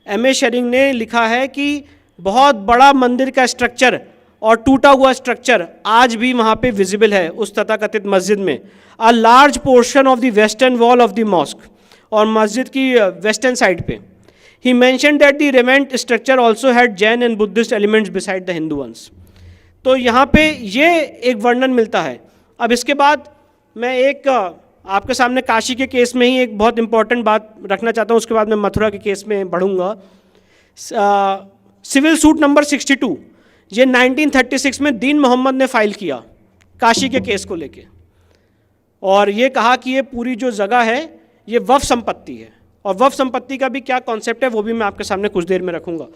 M.A. Tshering ने लिखा है कि बहुत बड़ा मंदिर का स्ट्रक्चर और टूटा हुआ स्ट्रक्चर आज भी वहाँ पे विजिबल है उस तथाकथित मस्जिद में। A large portion of the western wall of the mask, और मस्जिद की वेस्टर्न साइड पे। He mentioned that the remnant structure also had Jain and Buddhist elements beside the Hindu ones। तो यहाँ पे ये एक वर्णन मिलता है। अब इसके बाद मैं एक आपके सामने काशी के केस में ही एक बहुत इंपॉर्टेंट बात रखना चाहता हूँ, उसके बाद मैं मथुरा के केस में बढ़ूँगा। सिविल सूट नंबर 62 ये 1936 में दीन मोहम्मद ने फाइल किया काशी के केस को लेके, और ये कहा कि ये पूरी जो जगह है ये वक्फ संपत्ति है, और वक्फ संपत्ति का भी क्या कॉन्सेप्ट है वो भी मैं आपके सामने कुछ देर में रखूँगा।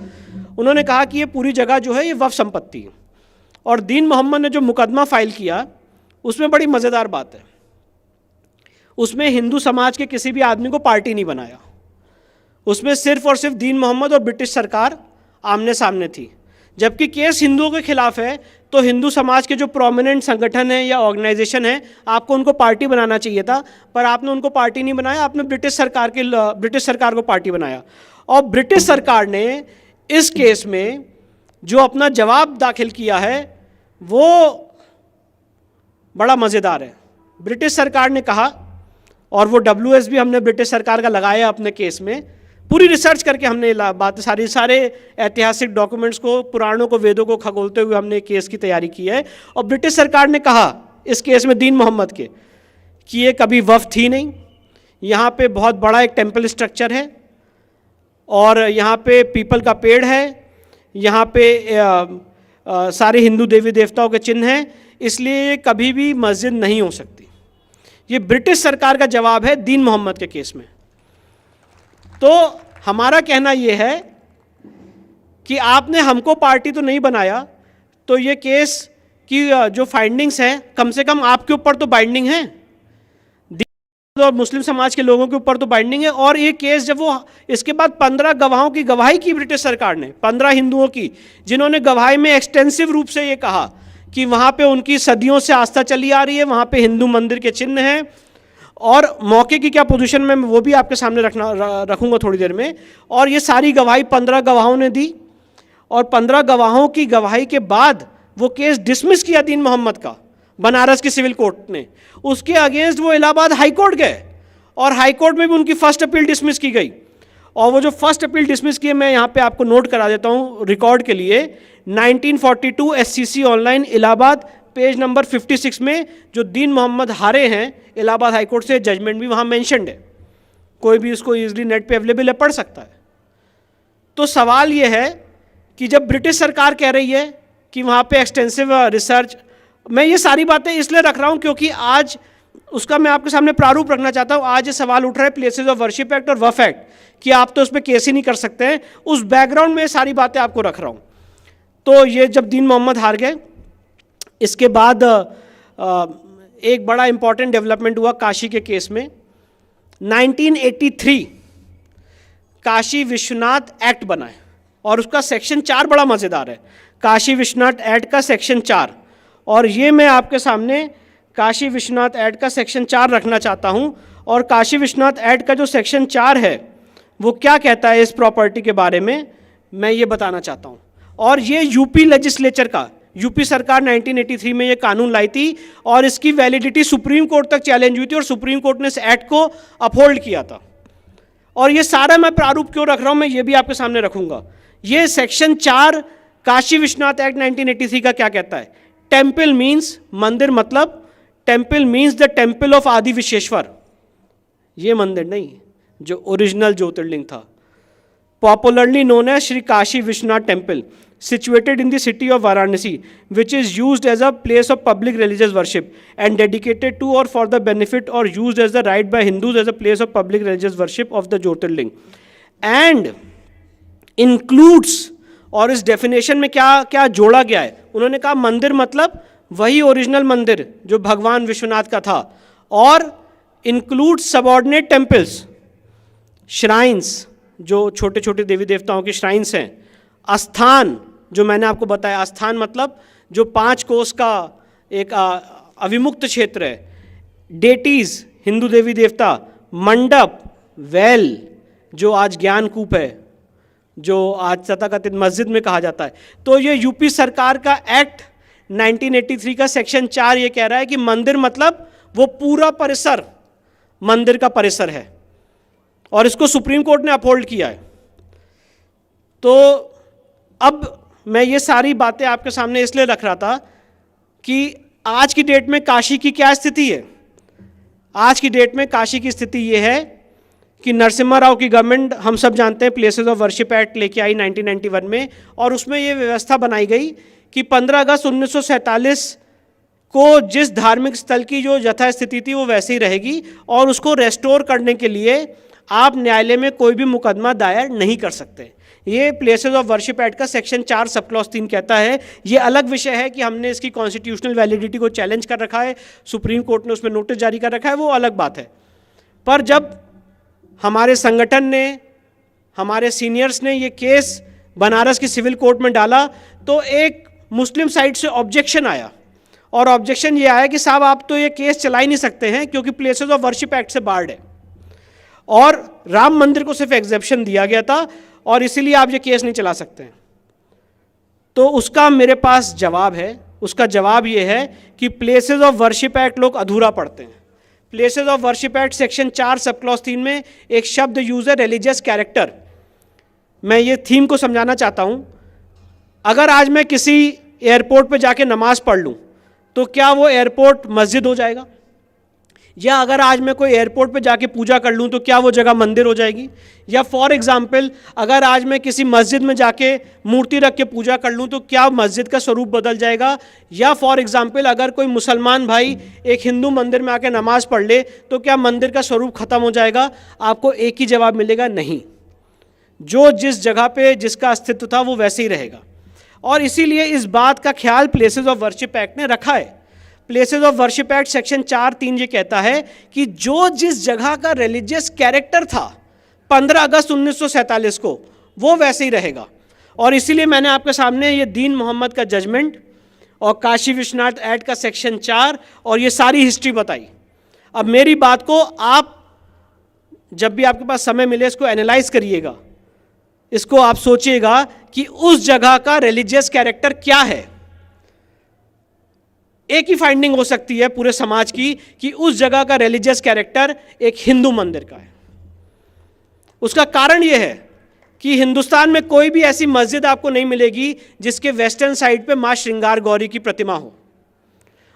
उन्होंने कहा कि ये पूरी जगह जो है ये वक्फ संपत्ति है, और दीन मोहम्मद ने जो मुकदमा फाइल किया उसमें बड़ी मज़ेदार बात है, उसमें हिंदू समाज के किसी भी आदमी को पार्टी नहीं बनाया, उसमें सिर्फ और सिर्फ दीन मोहम्मद और ब्रिटिश सरकार आमने सामने थी। जबकि केस हिंदुओं के खिलाफ है तो हिंदू समाज के जो प्रोमिनेंट संगठन है या ऑर्गेनाइजेशन है, आपको उनको पार्टी बनाना चाहिए था, पर आपने उनको पार्टी नहीं बनाया, आपने ब्रिटिश सरकार को पार्टी बनाया। और ब्रिटिश सरकार ने इस केस में जो अपना जवाब दाखिल किया है वो बड़ा मज़ेदार है। ब्रिटिश सरकार ने कहा, और वो WS भी हमने ब्रिटिश सरकार का लगाया अपने केस में, पूरी रिसर्च करके हमने बात सारे ऐतिहासिक डॉक्यूमेंट्स को, पुराणों को, वेदों को खगोलते हुए हमने केस की तैयारी की है। और ब्रिटिश सरकार ने कहा इस केस में दीन मोहम्मद के कि ये कभी वफ़ थी नहीं, यहाँ पे बहुत बड़ा एक टेम्पल स्ट्रक्चर है और यहाँ पे पीपल का पेड़ है, यहाँ पे सारे हिंदू देवी देवताओं के चिन्ह हैं, इसलिए ये कभी भी मस्जिद नहीं हो सकती। ये ब्रिटिश सरकार का जवाब है दीन मोहम्मद के केस में। तो हमारा कहना ये है कि आपने हमको पार्टी तो नहीं बनाया, तो ये केस की जो फाइंडिंग्स हैं कम से कम आपके ऊपर तो बाइंडिंग है, और मुस्लिम समाज के लोगों के ऊपर तो बाइंडिंग है। और ये केस जब वो इसके बाद 15 गवाहों की गवाही की ब्रिटिश सरकार ने, 15 हिंदुओं की, जिन्होंने गवाही में एक्सटेंसिव रूप से ये कहा कि वहाँ पे उनकी सदियों से आस्था चली आ रही है, वहाँ पे हिंदू मंदिर के चिन्ह हैं, और मौके की क्या पोजीशन में वो भी आपके सामने रखूँगा थोड़ी देर में। और ये सारी गवाही 15 गवाहों ने दी, और 15 गवाहों की गवाही के बाद वो केस डिसमिस किया दीन मोहम्मद का बनारस की सिविल कोर्ट ने। उसके अगेंस्ट वो इलाहाबाद हाई कोर्ट गए, और हाई कोर्ट में भी उनकी फर्स्ट अपील डिसमिस की गई। और वो जो फर्स्ट अपील डिसमिस की है, मैं यहाँ पे आपको नोट करा देता हूँ रिकॉर्ड के लिए, 1942 SCC online Allahabad page number 56 में जो दीन मोहम्मद हारे हैं इलाहाबाद हाई कोर्ट से, जजमेंट भी वहाँ मेंशन्ड है, कोई भी इसको ईजिली नेट पे अवेलेबल है, पढ़ सकता है। तो सवाल ये है कि जब ब्रिटिश सरकार कह रही है कि वहाँ पे एक्सटेंसिव रिसर्च, मैं ये सारी बातें इसलिए रख रहा हूँ क्योंकि आज उसका मैं आपके सामने प्रारूप रखना चाहता हूँ। आज ये सवाल उठ रहा है प्लेसेस ऑफ वर्शिप एक्ट और वफ एक्ट कि आप तो उस पर केस ही नहीं कर सकते हैं, उस बैकग्राउंड में ये सारी बातें आपको रख रहा हूँ। तो ये जब दीन मोहम्मद हार गए, इसके बाद एक बड़ा इंपॉर्टेंट डेवलपमेंट हुआ काशी के केस में। 1983 काशी विश्वनाथ एक्ट बना है, और उसका सेक्शन 4 बड़ा मज़ेदार है, काशी विश्वनाथ एक्ट का सेक्शन 4। और ये मैं आपके सामने काशी विश्वनाथ एक्ट का सेक्शन 4 रखना चाहता हूँ। और काशी विश्वनाथ एक्ट का जो सेक्शन 4 है वो क्या कहता है इस प्रॉपर्टी के बारे में, मैं ये बताना चाहता हूँ। और ये यूपी लेजिस्लेचर का, यूपी सरकार 1983 में ये कानून लाई थी, और इसकी वैलिडिटी सुप्रीम कोर्ट तक चैलेंज हुई थी, और सुप्रीम कोर्ट ने इस एक्ट को अपहोल्ड किया था। और ये सारा मैं प्रारूप क्यों रख रहा हूँ, मैं ये भी आपके सामने रखूँगा। ये सेक्शन 4 काशी विश्वनाथ एक्ट 1983 का क्या कहता है, टेम्पल मीन्स मंदिर, मतलब temple means the temple of Adi Vishweshwar, ये मंदिर नहीं जो ओरिजिनल ज्योतिर्लिंग था, popularly known as Shri Kashi Vishwanath temple, situated in the city of Varanasi, which is used as a place of public religious worship and dedicated to or for the benefit or used as the right by Hindus as a place of public religious worship of the Jyotirling, and includes, और इस डेफिनेशन में क्या क्या जोड़ा गया है, उन्होंने कहा मंदिर मतलब वही ओरिजिनल मंदिर जो भगवान विश्वनाथ का था, और इंक्लूड सबऑर्डिनेट टेम्पल्स, श्राइन्स जो छोटे छोटे देवी देवताओं की श्राइन्स हैं, आस्थान जो मैंने आपको बताया, आस्थान मतलब जो 5 कोस का एक अविमुक्त क्षेत्र है, डेटीज हिंदू देवी देवता, मंडप, वेल जो आज ज्ञान कूप है, जो आज तथाकथित मस्जिद में कहा जाता है। तो ये यूपी सरकार का एक्ट 1983 का सेक्शन 4 ये कह रहा है कि मंदिर मतलब वो पूरा परिसर मंदिर का परिसर है, और इसको सुप्रीम कोर्ट ने अपहोल्ड किया है। तो अब मैं ये सारी बातें आपके सामने इसलिए रख रहा था कि आज की डेट में काशी की क्या स्थिति है। आज की डेट में काशी की स्थिति ये है कि नरसिम्हा राव की गवर्नमेंट, हम सब जानते हैं, प्लेसेस ऑफ वर्शिप एक्ट लेके आई 1991 में, और उसमें ये व्यवस्था बनाई गई कि 15 अगस्त 1947 को जिस धार्मिक स्थल की जो यथास्थिति थी वो वैसे ही रहेगी, और उसको रेस्टोर करने के लिए आप न्यायालय में कोई भी मुकदमा दायर नहीं कर सकते। ये प्लेसेस ऑफ वर्शिप एक्ट का सेक्शन 4 सब क्लॉज 3 कहता है। ये अलग विषय है कि हमने इसकी कॉन्स्टिट्यूशनल वैलिडिटी को चैलेंज कर रखा है, सुप्रीम कोर्ट ने उसमें नोटिस जारी कर रखा है, वो अलग बात है। पर जब हमारे संगठन ने, हमारे सीनियर्स ने ये केस बनारस की सिविल कोर्ट में डाला, तो एक मुस्लिम साइड से ऑब्जेक्शन आया, और ऑब्जेक्शन ये आया कि साहब आप तो ये केस चला ही नहीं सकते हैं क्योंकि प्लेसेस ऑफ वर्शिप एक्ट से बार्ड है। और राम मंदिर को सिर्फ एग्जेप्शन दिया गया था और इसीलिए आप ये केस नहीं चला सकते हैं। तो उसका मेरे पास जवाब है। उसका जवाब ये है कि प्लेसेस ऑफ वर्शिप एक्ट लोग अधूरा पढ़ते हैं। Places of worship act section 4 sub clause 3 में एक शब्द यूज है रिलीजियस कैरेक्टर। मैं ये थीम को समझाना चाहता हूं। अगर आज मैं किसी एयरपोर्ट पे जाके नमाज पढ़ लूं तो क्या वो एयरपोर्ट मस्जिद हो जाएगा? या अगर आज मैं कोई एयरपोर्ट पे जाके पूजा कर लूं तो क्या वो जगह मंदिर हो जाएगी? या फॉर एग्जाम्पल अगर आज मैं किसी मस्जिद में जाके मूर्ति रख के पूजा कर लूं तो क्या मस्जिद का स्वरूप बदल जाएगा? या फॉर एग्जाम्पल अगर कोई मुसलमान भाई एक हिंदू मंदिर में आके नमाज पढ़ ले तो क्या मंदिर का स्वरूप खत्म हो जाएगा? आपको एक ही जवाब मिलेगा, नहीं। जो जिस जगह पे जिसका अस्तित्व था वो वैसे ही रहेगा। और इसीलिए इस बात का ख्याल प्लेसेस ऑफ वर्शिप एक्ट ने रखा है। Places of worship act section 4(3) ये कहता है कि जो जिस जगह का रिलीजियस कैरेक्टर था 15 अगस्त 1947 को वो वैसे ही रहेगा। और इसीलिए मैंने आपके सामने ये दीन मोहम्मद का जजमेंट और काशी विश्वनाथ एक्ट का सेक्शन 4 और ये सारी हिस्ट्री बताई। अब मेरी बात को आप जब भी आपके पास समय मिले इसको एनालाइज करिएगा, इसको आप सोचिएगा कि उस जगह का रिलीजियस कैरेक्टर क्या है। एक ही फाइंडिंग हो सकती है पूरे समाज की कि उस जगह का रिलीजियस कैरेक्टर एक हिंदू मंदिर का है। उसका कारण यह है कि हिंदुस्तान में कोई भी ऐसी मस्जिद आपको नहीं मिलेगी जिसके वेस्टर्न साइड पे मां श्रृंगार गौरी की प्रतिमा हो।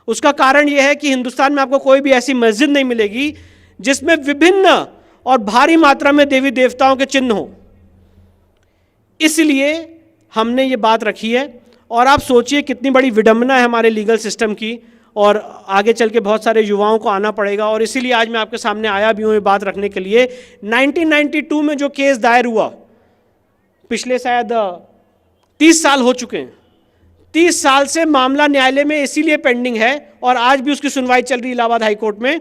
उसका कारण यह है कि हिंदुस्तान में आपको कोई भी ऐसी मस्जिद नहीं मिलेगी जिसमें विभिन्न और भारी मात्रा में देवी देवताओं के चिन्ह हो। इसलिए हमने ये बात रखी है। और आप सोचिए कितनी बड़ी विडंबना है हमारे लीगल सिस्टम की, और आगे चल के बहुत सारे युवाओं को आना पड़ेगा। और इसीलिए आज मैं आपके सामने आया भी हूँ ये बात रखने के लिए। 1992 में जो केस दायर हुआ, पिछले शायद 30 साल हो चुके हैं। 30 साल से मामला न्यायालय में इसीलिए पेंडिंग है और आज भी उसकी सुनवाई चल रही है इलाहाबाद हाईकोर्ट में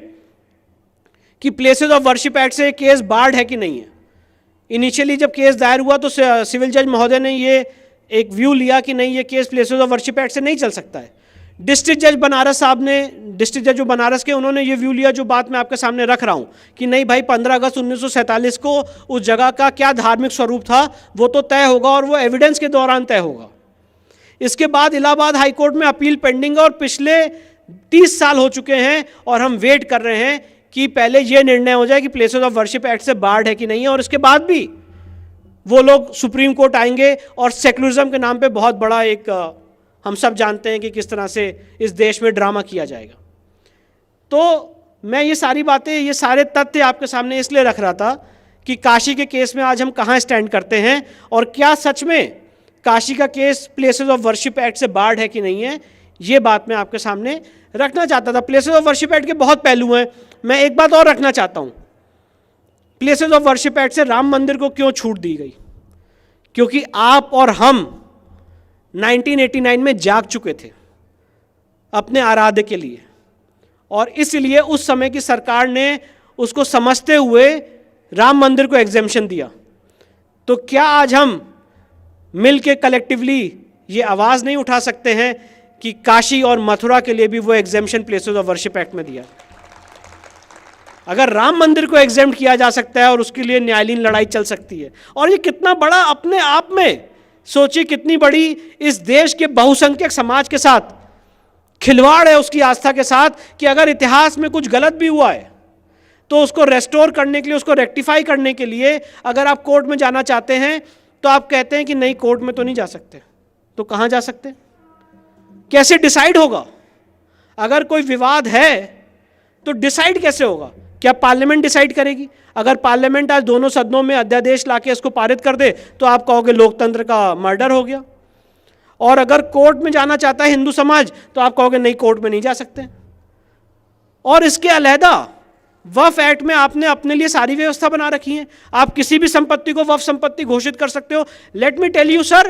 कि प्लेसेस ऑफ वर्शिप एक्ट से केस बार्ड है कि नहीं है। इनिशियली जब केस दायर हुआ तो सिविल जज महोदय ने ये एक व्यू लिया कि नहीं, ये case places of worship act से नहीं चल सकता है। डिस्ट्रिक्ट जज बनारस साहब ने, डिस्ट्रिक्ट जज जो बनारस के, उन्होंने ये व्यू लिया जो बात मैं आपके सामने रख रहा हूँ कि नहीं भाई 15 अगस्त 1947 को उस जगह का क्या धार्मिक स्वरूप था वो तो तय होगा और वो एविडेंस के दौरान तय होगा। इसके बाद इलाहाबाद हाईकोर्ट में अपील पेंडिंग है और पिछले 30 साल हो चुके हैं और हम वेट कर रहे हैं कि पहले ये निर्णय हो जाए कि प्लेसेस ऑफ वर्शिप एक्ट से बार्ड है कि नहीं है। और इसके बाद भी वो लोग सुप्रीम कोर्ट आएंगे और सेक्युलरिज्म के नाम पे बहुत बड़ा एक हम सब जानते हैं कि किस तरह से इस देश में ड्रामा किया जाएगा। तो मैं ये सारी बातें, ये सारे तथ्य आपके सामने इसलिए रख रहा था कि काशी के केस में आज हम कहाँ स्टैंड करते हैं और क्या सच में काशी का case places of worship act से बार्ड है कि नहीं है, ये बात मैं आपके सामने रखना चाहता था। प्लेसेस ऑफ वर्शिप एक्ट के बहुत पहलू हैं। मैं एक बात और रखना चाहता हूँ, प्लेसेस ऑफ वर्शिप एक्ट से राम मंदिर को क्यों छूट दी गई? क्योंकि आप और हम 1989 में जाग चुके थे अपने आराध्य के लिए और इसलिए उस समय की सरकार ने उसको समझते हुए राम मंदिर को एग्जेम्पशन दिया। तो क्या आज हम मिल के कलेक्टिवली ये आवाज़ नहीं उठा सकते हैं कि काशी और मथुरा के लिए भी वो exemption places of worship act में दिया? अगर राम मंदिर को एग्जेम्प्ट किया जा सकता है और उसके लिए न्यायालयीन लड़ाई चल सकती है, और ये कितना बड़ा अपने आप में सोचिए, कितनी बड़ी इस देश के बहुसंख्यक समाज के साथ खिलवाड़ है, उसकी आस्था के साथ, कि अगर इतिहास में कुछ गलत भी हुआ है तो उसको रेस्टोर करने के लिए, उसको रेक्टिफाई करने के लिए अगर आप कोर्ट में जाना चाहते हैं तो आप कहते हैं कि नहीं, कोर्ट में तो नहीं जा सकते। तो कहाँ जा सकते? कैसे डिसाइड होगा? अगर कोई विवाद है तो डिसाइड कैसे होगा? क्या पार्लियामेंट डिसाइड करेगी? अगर पार्लियामेंट आज दोनों सदनों में अध्यादेश लाके इसको पारित कर दे तो आप कहोगे लोकतंत्र का मर्डर हो गया। और अगर कोर्ट में जाना चाहता है हिंदू समाज तो आप कहोगे नहीं, कोर्ट में नहीं जा सकते। और इसके अलहदा वक्फ एक्ट में आपने अपने लिए सारी व्यवस्था बना रखी है। आप किसी भी संपत्ति को वक्फ संपत्ति घोषित कर सकते हो। Let me tell you sir,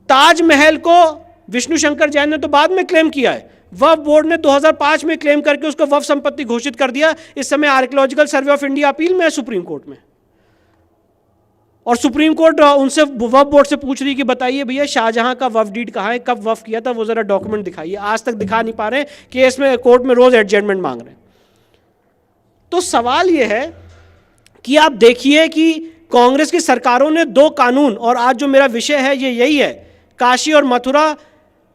Taj Mahal को विष्णु शंकर जैन ने तो बाद में क्लेम किया है, वक्फ बोर्ड ने 2005 में क्लेम करके उसको वक्फ संपत्ति घोषित कर दिया। इस समय archaeological survey of India appeal में है सुप्रीम कोर्ट में, और सुप्रीम कोर्ट उनसे वक्फ बोर्ड से पूछ रही कि बताइए भैया शाहजहां का वक्फ डीड कहाँ है, कब वक्फ किया था, वो जरा डॉक्यूमेंट दिखाइए। आज तक दिखा नहीं पा रहे, केस में कोर्ट में रोज एडजमेंट मांग रहे हैं। तो सवाल यह है कि आप देखिए कि कांग्रेस की सरकारों ने दो कानून, और आज जो मेरा विषय है ये यही है, काशी और मथुरा,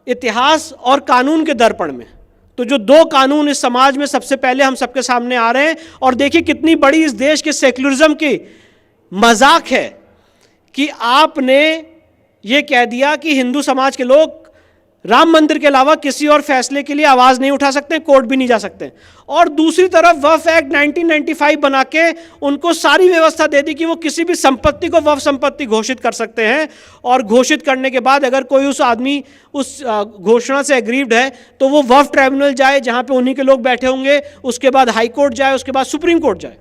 इतिहास और कानून के दर्पण में। तो जो दो कानून इस समाज में सबसे पहले हम सबके सामने आ रहे हैं, और देखिए कितनी बड़ी इस देश के सेक्युलरिज्म की मजाक है कि आपने ये कह दिया कि हिंदू समाज के लोग राम मंदिर के अलावा किसी और फैसले के लिए आवाज नहीं उठा सकते, कोर्ट भी नहीं जा सकते, और दूसरी तरफ वक्फ एक्ट 1995 बना के उनको सारी व्यवस्था दे दी कि वो किसी भी संपत्ति को वक्फ संपत्ति घोषित कर सकते हैं, और घोषित करने के बाद अगर कोई उस आदमी उस घोषणा से एग्रीव्ड है तो वो वक्फ ट्राइब्यूनल जाए जहां पे उन्हीं के लोग बैठे होंगे, उसके बाद हाई कोर्ट जाए, उसके बाद सुप्रीम कोर्ट जाए।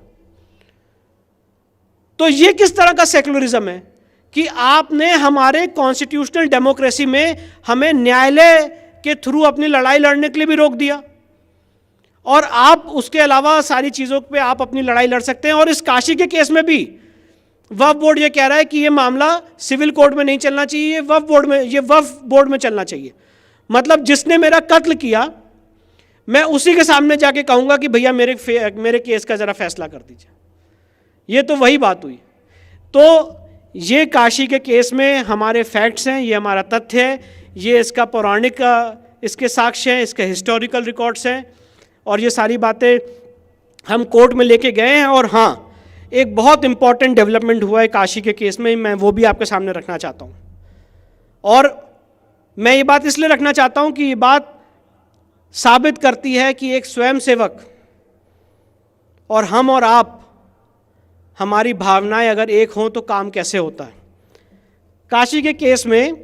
तो ये किस तरह का सेक्युलरिज्म है कि आपने हमारे कॉन्स्टिट्यूशनल डेमोक्रेसी में हमें न्यायालय के थ्रू अपनी लड़ाई लड़ने के लिए भी रोक दिया, और आप उसके अलावा सारी चीज़ों पे आप अपनी लड़ाई लड़ सकते हैं। और इस काशी के केस में भी वक्फ बोर्ड ये कह रहा है कि ये मामला सिविल कोर्ट में नहीं चलना चाहिए, ये वक्फ बोर्ड में चलना चाहिए। मतलब जिसने मेरा कत्ल किया मैं उसी के सामने जाके कहूँगा कि भैया मेरे केस का ज़रा फैसला कर दीजिए। ये तो वही बात हुई। तो ये काशी के केस में हमारे फैक्ट्स हैं, ये हमारा तथ्य है, ये इसका पौराणिक इसके साक्ष्य हैं, इसके हिस्टोरिकल रिकॉर्ड्स हैं, और ये सारी बातें हम कोर्ट में लेके गए हैं। और हाँ, एक बहुत इंपॉर्टेंट डेवलपमेंट हुआ है काशी के केस में, मैं वो भी आपके सामने रखना चाहता हूँ। और मैं ये बात इसलिए रखना चाहता हूँ कि ये बात साबित करती है कि एक स्वयंसेवक और हम और आप, हमारी भावनाएं अगर एक हों तो काम कैसे होता है। काशी के केस में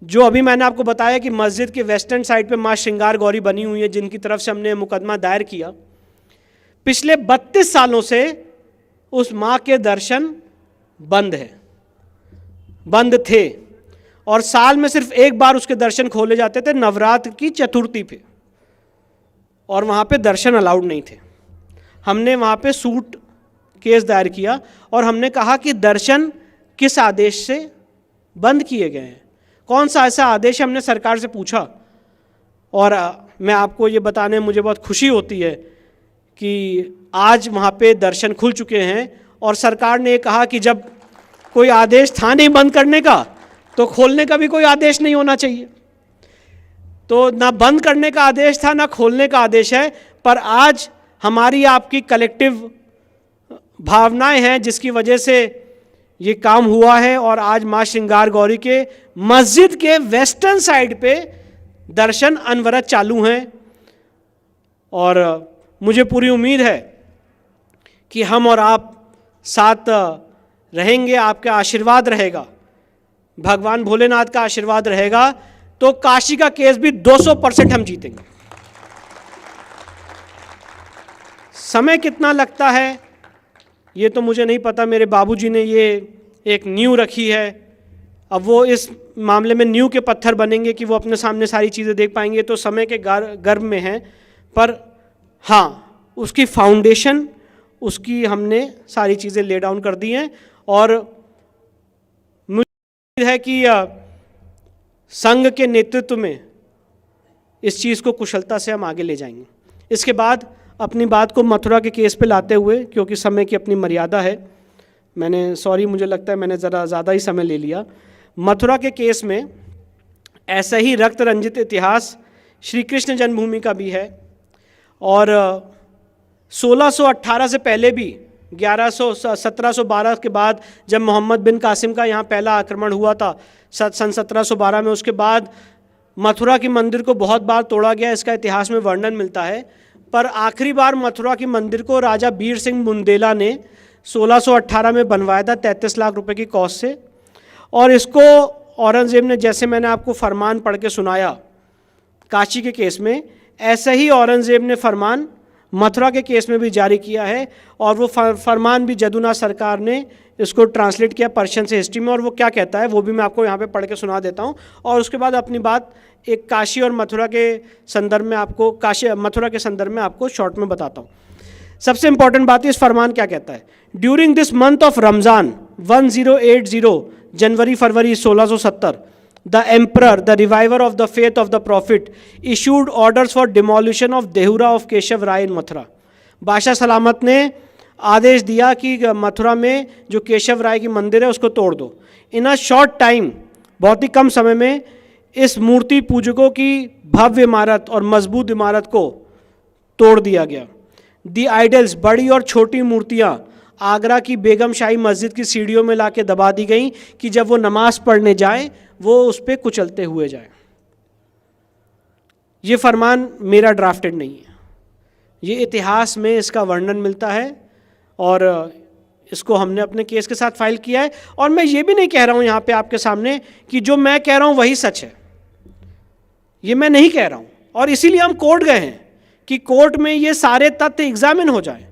जो अभी मैंने आपको बताया कि मस्जिद के वेस्टर्न साइड पे माँ श्रृंगार गौरी बनी हुई है, जिनकी तरफ से हमने मुकदमा दायर किया, पिछले 32 सालों से उस माँ के दर्शन बंद थे, और साल में सिर्फ एक बार उसके दर्शन खोले जाते थे, नवरात्र की चतुर्थी पे, और वहाँ पे दर्शन अलाउड नहीं थे। हमने वहाँ पे सूट केस दायर किया और हमने कहा कि दर्शन किस आदेश से बंद किए गए हैं, कौन सा ऐसा आदेश, हमने सरकार से पूछा। और मैं आपको ये बताने में मुझे बहुत खुशी होती है कि आज वहाँ पे दर्शन खुल चुके हैं, और सरकार ने ये कहा कि जब कोई आदेश था नहीं बंद करने का तो खोलने का भी कोई आदेश नहीं होना चाहिए। तो ना बंद करने का आदेश था ना खोलने का आदेश है, पर आज हमारी आपकी कलेक्टिव भावनाएं हैं जिसकी वजह से ये काम हुआ है। और आज माँ श्रृंगार गौरी के मस्जिद के वेस्टर्न साइड पे दर्शन अनवरत चालू हैं, और मुझे पूरी उम्मीद है कि हम और आप साथ रहेंगे, आपका आशीर्वाद रहेगा, भगवान भोलेनाथ का आशीर्वाद रहेगा, तो काशी का केस भी 200% हम जीतेंगे। समय कितना लगता है ये तो मुझे नहीं पता, मेरे बाबूजी ने ये एक नींव रखी है, अब वो इस मामले में नींव के पत्थर बनेंगे कि वो अपने सामने सारी चीज़ें देख पाएंगे, तो समय के गर्भ में है। पर हाँ, उसकी फाउंडेशन, उसकी हमने सारी चीज़ें ले डाउन कर दी हैं, और मुझे है कि संघ के नेतृत्व में इस चीज़ को कुशलता से हम आगे ले जाएंगे। इसके बाद अपनी बात को मथुरा के केस पे लाते हुए, क्योंकि समय की अपनी मर्यादा है, मुझे लगता है मैंने ज़रा ज़्यादा ही समय ले लिया। मथुरा के केस में ऐसा ही रक्त रंजित इतिहास श्री कृष्ण जन्मभूमि का भी है, और 1618 से पहले भी 1712 के बाद जब मोहम्मद बिन कासिम का यहाँ पहला आक्रमण हुआ था सन 1712 में, उसके बाद मथुरा की मंदिर को बहुत बार तोड़ा गया, इसका इतिहास में वर्णन मिलता है। पर आखिरी बार मथुरा की मंदिर को राजा बीर सिंह बुंदेला ने 1618 में बनवाया था 33 लाख रुपए की कॉस्ट से, और इसको औरंगजेब ने, जैसे मैंने आपको फरमान पढ़ के सुनाया काशी के केस में, ऐसे ही औरंगजेब ने फरमान मथुरा के केस में भी जारी किया है, और वो फरमान भी जदुनाथ सरकार ने इसको ट्रांसलेट किया पर्शियन से हिस्ट्री में, और वो क्या कहता है वो भी मैं आपको यहाँ पे पढ़ के सुना देता हूँ, और उसके बाद अपनी बात एक काशी और मथुरा के संदर्भ में आपको, मथुरा के संदर्भ में आपको शॉर्ट में बताता हूँ। सबसे इंपॉर्टेंट बात है इस फरमान क्या कहता है। During this month of Ramzan 1080 January February 1670 the emperor, the reviver of the faith of the prophet, issued orders for demolition of Dehura of Keshav Rai in Mathura. बादशाह सलामत ने आदेश दिया कि मथुरा में जो केशव राय की मंदिर है उसको तोड़ दो। इन अ शॉर्ट टाइम, बहुत ही कम समय में इस मूर्ति पूजकों की भव्य इमारत और मजबूत इमारत को तोड़ दिया गया। दी आइडल्स, बड़ी और छोटी मूर्तियाँ आगरा की बेगम शाही मस्जिद की सीढ़ियों में लाके दबा दी गई कि जब वो नमाज पढ़ने जाए वो उस पर कुचलते हुए जाए। ये फरमान मेरा ड्राफ्टेड नहीं है, ये इतिहास में इसका वर्णन मिलता है और इसको हमने अपने केस के साथ फाइल किया है। और मैं ये भी नहीं कह रहा हूँ यहाँ पे आपके सामने कि जो मैं कह रहा हूँ वही सच है, ये मैं नहीं कह रहा हूँ। और इसीलिए हम कोर्ट गए हैं कि कोर्ट में ये सारे तथ्य एग्जामिन हो जाए।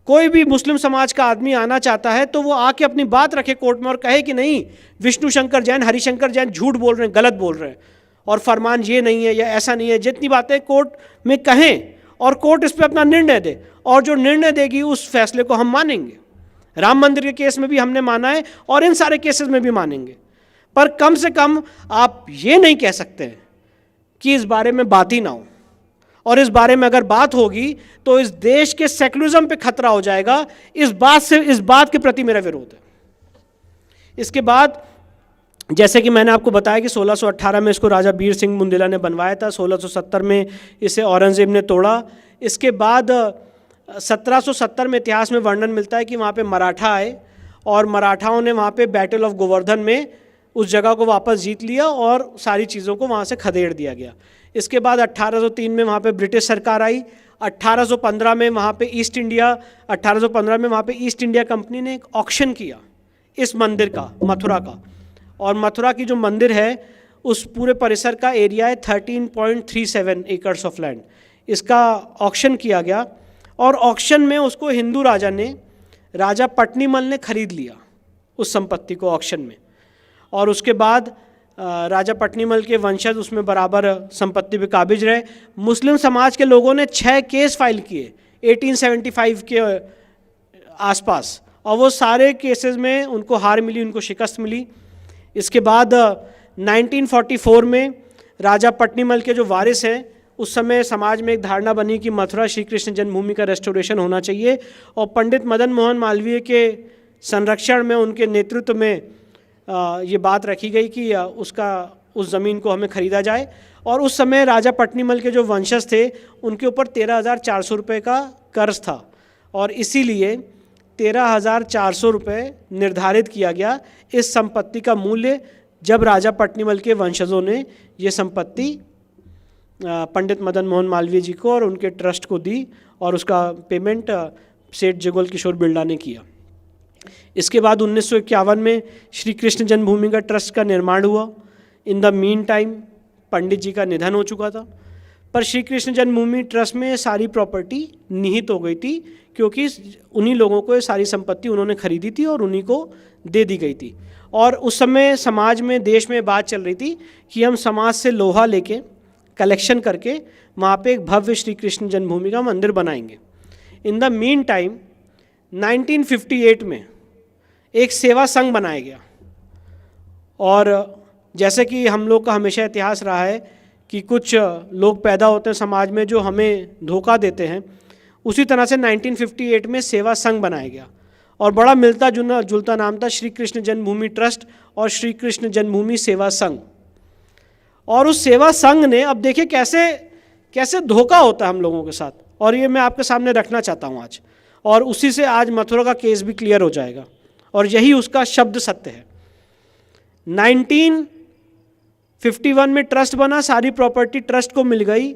कोई भी मुस्लिम समाज का आदमी आना चाहता है तो वो आके अपनी बात रखे कोर्ट में और कहे कि नहीं, विष्णु शंकर जैन, हरिशंकर जैन झूठ बोल रहे हैं, गलत बोल रहे हैं और फरमान ये नहीं है या ऐसा नहीं है। जितनी बातें कोर्ट में कहें और कोर्ट इस पर अपना निर्णय दे, और जो निर्णय देगी उस फैसले को हम मानेंगे। राम मंदिर के केस में भी हमने माना है और इन सारे केसेस में भी मानेंगे। पर कम से कम आप ये नहीं कह सकते कि इस बारे में बात ही ना हो, और इस बारे में अगर बात होगी तो इस देश के सेकुलरिज्म पे खतरा हो जाएगा। इस बात के प्रति मेरा विरोध है। इसके बाद जैसे कि मैंने आपको बताया कि 1618 में इसको राजा बीर सिंह बुंदेला ने बनवाया था, 1670 में इसे औरंगजेब ने तोड़ा। इसके बाद 1770 में इतिहास में वर्णन मिलता है कि वहाँ पे मराठा आए और मराठाओं ने वहाँ पे बैटल ऑफ गोवर्धन में उस जगह को वापस जीत लिया और सारी चीज़ों को वहाँ से खदेड़ दिया गया। इसके बाद 1803 में वहाँ पे ब्रिटिश सरकार आई। 1815 में वहाँ पे ईस्ट इंडिया कंपनी ने एक ऑक्शन किया इस मंदिर का, मथुरा का। और मथुरा की जो मंदिर है उस पूरे परिसर का एरिया है 13.37 एकर्स ऑफ लैंड। इसका ऑक्शन किया गया और ऑक्शन में उसको हिंदू राजा पट्नीमल ने खरीद लिया उस संपत्ति को ऑक्शन में। और उसके बाद राजा पट्नीमल के वंशज उसमें बराबर संपत्ति पे काबिज रहे। मुस्लिम समाज के लोगों ने 6 केस फाइल किए 1875 के आसपास, और वो सारे केसेस में उनको हार मिली, उनको शिकस्त मिली। इसके बाद 1944 में राजा पट्नीमल के जो वारिस हैं, उस समय समाज में एक धारणा बनी कि मथुरा श्री कृष्ण जन्मभूमि का रेस्टोरेशन होना चाहिए, और पंडित मदन मोहन मालवीय के संरक्षण में, उनके नेतृत्व में ये बात रखी गई कि उस ज़मीन को हमें ख़रीदा जाए। और उस समय राजा पट्नीमल के जो वंशज थे उनके ऊपर 13,400 रुपये का कर्ज था, और इसीलिए 13,400 रुपये निर्धारित किया गया इस संपत्ति का मूल्य, जब राजा पट्नीमल के वंशजों ने ये संपत्ति पंडित मदन मोहन मालवीय जी को और उनके ट्रस्ट को दी, और उसका पेमेंट सेठ जुगल किशोर बिरला ने किया। इसके बाद 1951 में श्री कृष्ण जन्मभूमि का ट्रस्ट का निर्माण हुआ। इन द मीन टाइम पंडित जी का निधन हो चुका था, पर श्री कृष्ण जन्मभूमि ट्रस्ट में सारी प्रॉपर्टी निहित हो गई थी, क्योंकि उन्हीं लोगों को ये सारी संपत्ति उन्होंने खरीदी थी और उन्हीं को दे दी गई थी। और उस समय समाज में, देश में बात चल रही थी कि हम समाज से लोहा लेके कलेक्शन करके वहाँ पे एक भव्य श्री कृष्ण जन्मभूमि का मंदिर बनाएंगे। इन द मीन टाइम 1958 में एक सेवा संघ बनाया गया, और जैसे कि हम लोग का हमेशा इतिहास रहा है कि कुछ लोग पैदा होते हैं समाज में जो हमें धोखा देते हैं, उसी तरह से 1958 में सेवा संघ बनाया गया, और बड़ा मिलता जुलता नाम था श्री कृष्ण जन्मभूमि ट्रस्ट और श्री कृष्ण जन्मभूमि सेवा संघ। और उस सेवा संघ ने, अब देखिए कैसे धोखा होता है हम लोगों के साथ, और ये मैं आपके सामने रखना चाहता हूँ आज, और उसी से आज मथुरा का केस भी क्लियर हो जाएगा, और यही उसका शब्द सत्य है। 1951 में ट्रस्ट बना, सारी प्रॉपर्टी ट्रस्ट को मिल गई,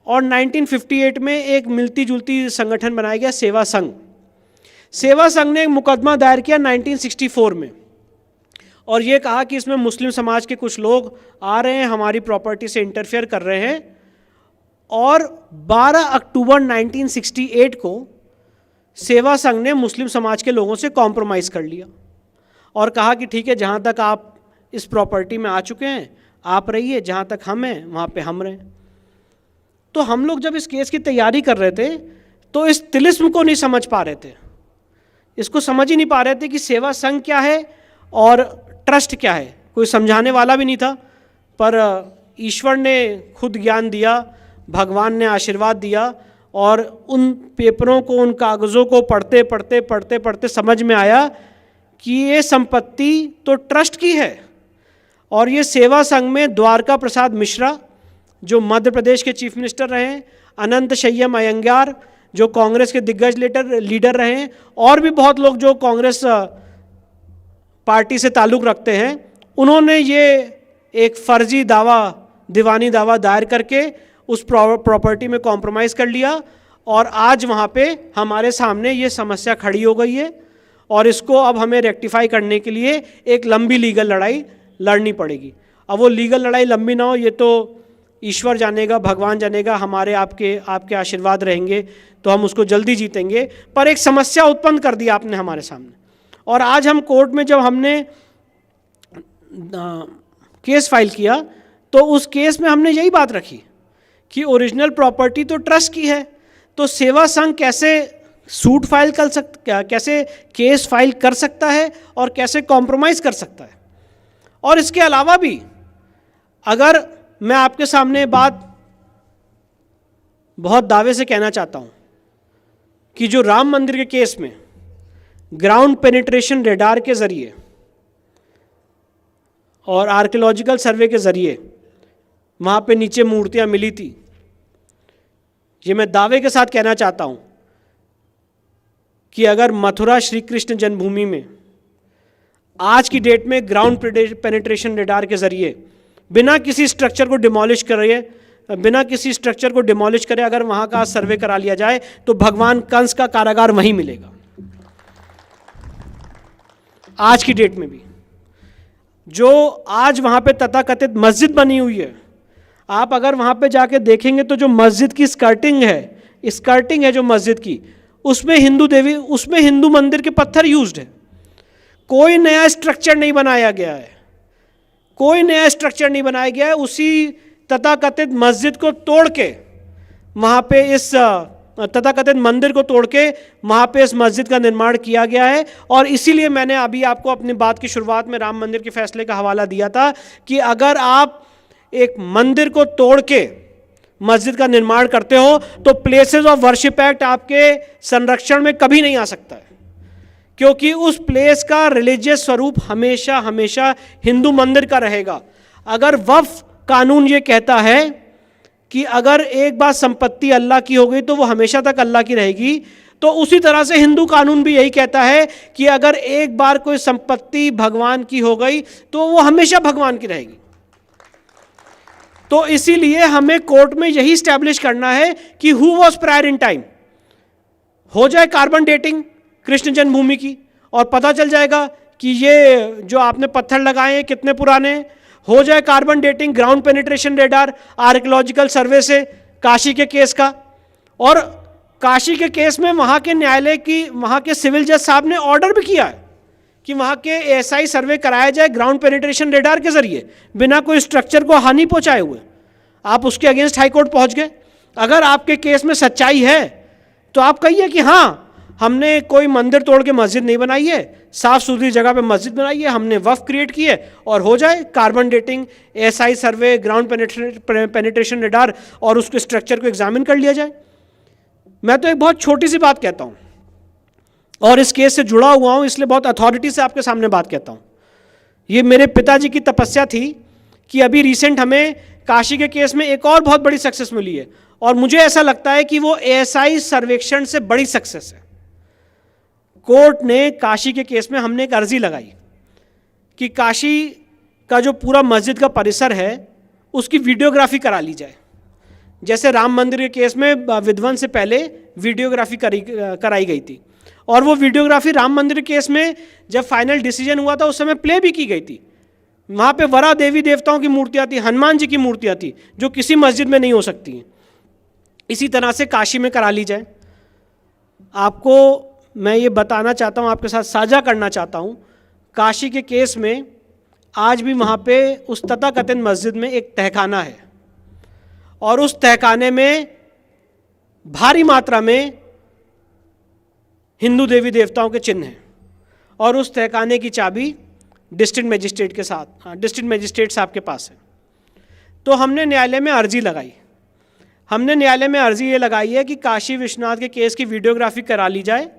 और 1958 में एक मिलती जुलती संगठन बनाया गया, सेवा संघ। सेवा संघ ने एक मुकदमा दायर किया 1964 में, और ये कहा कि इसमें मुस्लिम समाज के कुछ लोग आ रहे हैं, हमारी प्रॉपर्टी से इंटरफेयर कर रहे हैं। और 12 अक्टूबर 1968 को सेवा संघ ने मुस्लिम समाज के लोगों से कॉम्प्रोमाइज़ कर लिया और कहा कि ठीक है, जहाँ तक आप इस प्रॉपर्टी में आ चुके हैं आप रहिए, जहाँ तक हम हैं वहाँ पे हम रहें। तो हम लोग जब इस केस की तैयारी कर रहे थे तो इस तिलिस्म को नहीं समझ पा रहे थे, इसको समझ ही नहीं पा रहे थे कि सेवा संघ क्या है और ट्रस्ट क्या है। कोई समझाने वाला भी नहीं था, पर ईश्वर ने खुद ज्ञान दिया, भगवान ने आशीर्वाद दिया, और उन पेपरों को, उन कागज़ों को पढ़ते पढ़ते समझ में आया कि ये संपत्ति तो ट्रस्ट की है। और ये सेवा संघ में द्वारका प्रसाद मिश्रा जो मध्य प्रदेश के चीफ मिनिस्टर रहे हैं, अनंत शय्यम अयंगार जो कांग्रेस के दिग्गज लीडर रहे हैं, और भी बहुत लोग जो कांग्रेस पार्टी से ताल्लुक़ रखते हैं, उन्होंने ये एक फर्जी दीवानी दावा दायर करके उस प्रॉपर्टी में कॉम्प्रोमाइज़ कर लिया। और आज वहाँ पे हमारे सामने ये समस्या खड़ी हो गई है और इसको अब हमें रेक्टिफाई करने के लिए एक लंबी लीगल लड़ाई लड़नी पड़ेगी। अब वो लीगल लड़ाई लंबी ना हो, ये तो ईश्वर जानेगा, भगवान जानेगा, हमारे आपके आशीर्वाद रहेंगे तो हम उसको जल्दी जीतेंगे। पर एक समस्या उत्पन्न कर दी आपने हमारे सामने, और आज हम कोर्ट में जब हमने केस फाइल किया तो उस केस में हमने यही बात रखी कि ओरिजिनल प्रॉपर्टी तो ट्रस्ट की है, तो सेवा संघ कैसे सूट फाइल कर सकता, कैसे केस फाइल कर सकता है और कैसे कॉम्प्रोमाइज़ कर सकता है। और इसके अलावा भी अगर मैं आपके सामने बात बहुत दावे से कहना चाहता हूं कि जो राम मंदिर के केस में ग्राउंड पेनिट्रेशन रेडार के ज़रिए और आर्कियोलॉजिकल सर्वे के ज़रिए वहाँ पे नीचे मूर्तियाँ मिली थी, ये मैं दावे के साथ कहना चाहता हूँ कि अगर मथुरा श्री कृष्ण जन्मभूमि में आज की डेट में ग्राउंड पेनिट्रेशन रेडार के ज़रिए बिना किसी स्ट्रक्चर को डिमोलिश करे अगर वहाँ का सर्वे करा लिया जाए तो भगवान कंस का कारागार वहीं मिलेगा। आज की डेट में भी जो आज वहाँ पे तथाकथित मस्जिद बनी हुई है, आप अगर वहाँ पे जाके देखेंगे तो जो मस्जिद की स्कर्टिंग है जो मस्जिद की, उसमें हिंदू मंदिर के पत्थर यूज्ड है। कोई नया स्ट्रक्चर नहीं बनाया गया है, उसी तथाकथित मस्जिद को तोड़ के वहाँ पे इस तथाकथित मंदिर को तोड़ के वहाँ पे इस मस्जिद का निर्माण किया गया है। और इसीलिए मैंने अभी आपको अपनी बात की शुरुआत में राम मंदिर के फैसले का हवाला दिया था कि अगर आप एक मंदिर को तोड़ के मस्जिद का निर्माण करते हो तो प्लेसेस ऑफ वर्शिप एक्ट आपके संरक्षण में कभी नहीं आ सकता है, क्योंकि उस प्लेस का रिलीजियस स्वरूप हमेशा हमेशा हिंदू मंदिर का रहेगा। अगर वक्फ कानून ये कहता है कि अगर एक बार संपत्ति अल्लाह की हो गई तो वो हमेशा तक अल्लाह की रहेगी, तो उसी तरह से हिंदू कानून भी यही कहता है कि अगर एक बार कोई संपत्ति भगवान की हो गई तो वो हमेशा भगवान की रहेगी। तो इसीलिए हमें कोर्ट में यही स्टैब्लिश करना है कि who was prior in time. हो जाए कार्बन डेटिंग कृष्ण जन्मभूमि की और पता चल जाएगा कि ये जो आपने पत्थर लगाए हैं कितने पुराने हैं। हो जाए carbon dating ground penetration radar archaeological सर्वे से काशी के केस का, और काशी के केस में वहाँ के न्यायालय की, वहाँ के सिविल जज साहब ने ऑर्डर भी किया है कि वहाँ के एएसआई सर्वे कराया जाए ग्राउंड पेनिट्रेशन रेडार के जरिए बिना कोई स्ट्रक्चर को हानि पहुँचाए हुए। आप उसके अगेंस्ट हाईकोर्ट पहुँच गए। अगर आपके केस में सच्चाई है तो आप कहिए कि हाँ, हमने कोई मंदिर तोड़ के मस्जिद नहीं बनाई है, साफ सुथरी जगह पे मस्जिद बनाई है, हमने वक्फ क्रिएट की है, और हो जाए कार्बन डेटिंग, एएसआई सर्वे, ग्राउंड पेनिट्रेशन रेडार और उसके स्ट्रक्चर को एग्जामिन कर लिया जाए। मैं तो एक बहुत छोटी सी बात कहता हूँ और इस केस से जुड़ा हुआ हूँ, इसलिए बहुत अथॉरिटी से आपके सामने बात कहता हूँ। ये मेरे पिताजी की तपस्या थी कि अभी रिसेंट हमें काशी के केस में एक और बहुत बड़ी सक्सेस मिली है, और मुझे ऐसा लगता है कि वो एएसआई सर्वेक्षण से बड़ी सक्सेस है। कोर्ट ने काशी के केस में हमने एक अर्जी लगाई कि काशी का जो पूरा मस्जिद का परिसर है उसकी वीडियोग्राफी करा ली जाए। जैसे राम मंदिर के केस में विध्वंस से पहले वीडियोग्राफी कराई गई थी, और वो वीडियोग्राफी राम मंदिर के केस में जब फाइनल डिसीजन हुआ था उस समय प्ले भी की गई थी। वहाँ पे वरा देवी देवताओं की मूर्तियाँ थी, हनुमान जी की मूर्तियाँ थी, जो किसी मस्जिद में नहीं हो सकती हैं। इसी तरह से काशी में करा ली जाए। आपको मैं ये बताना चाहता हूँ, आपके साथ साझा करना चाहता हूँ, काशी के केस में आज भी वहाँ पे उस तथाकथित मस्जिद में एक तहखाना है, और उस तहखाने में भारी मात्रा में हिंदू देवी देवताओं के चिन्ह हैं, और उस तहखाने की चाबी डिस्ट्रिक्ट मजिस्ट्रेट साहब के पास है। तो हमने न्यायालय में अर्जी लगाई। हमने न्यायालय में अर्जी ये लगाई है कि काशी विश्वनाथ के केस की वीडियोग्राफी करा ली जाए।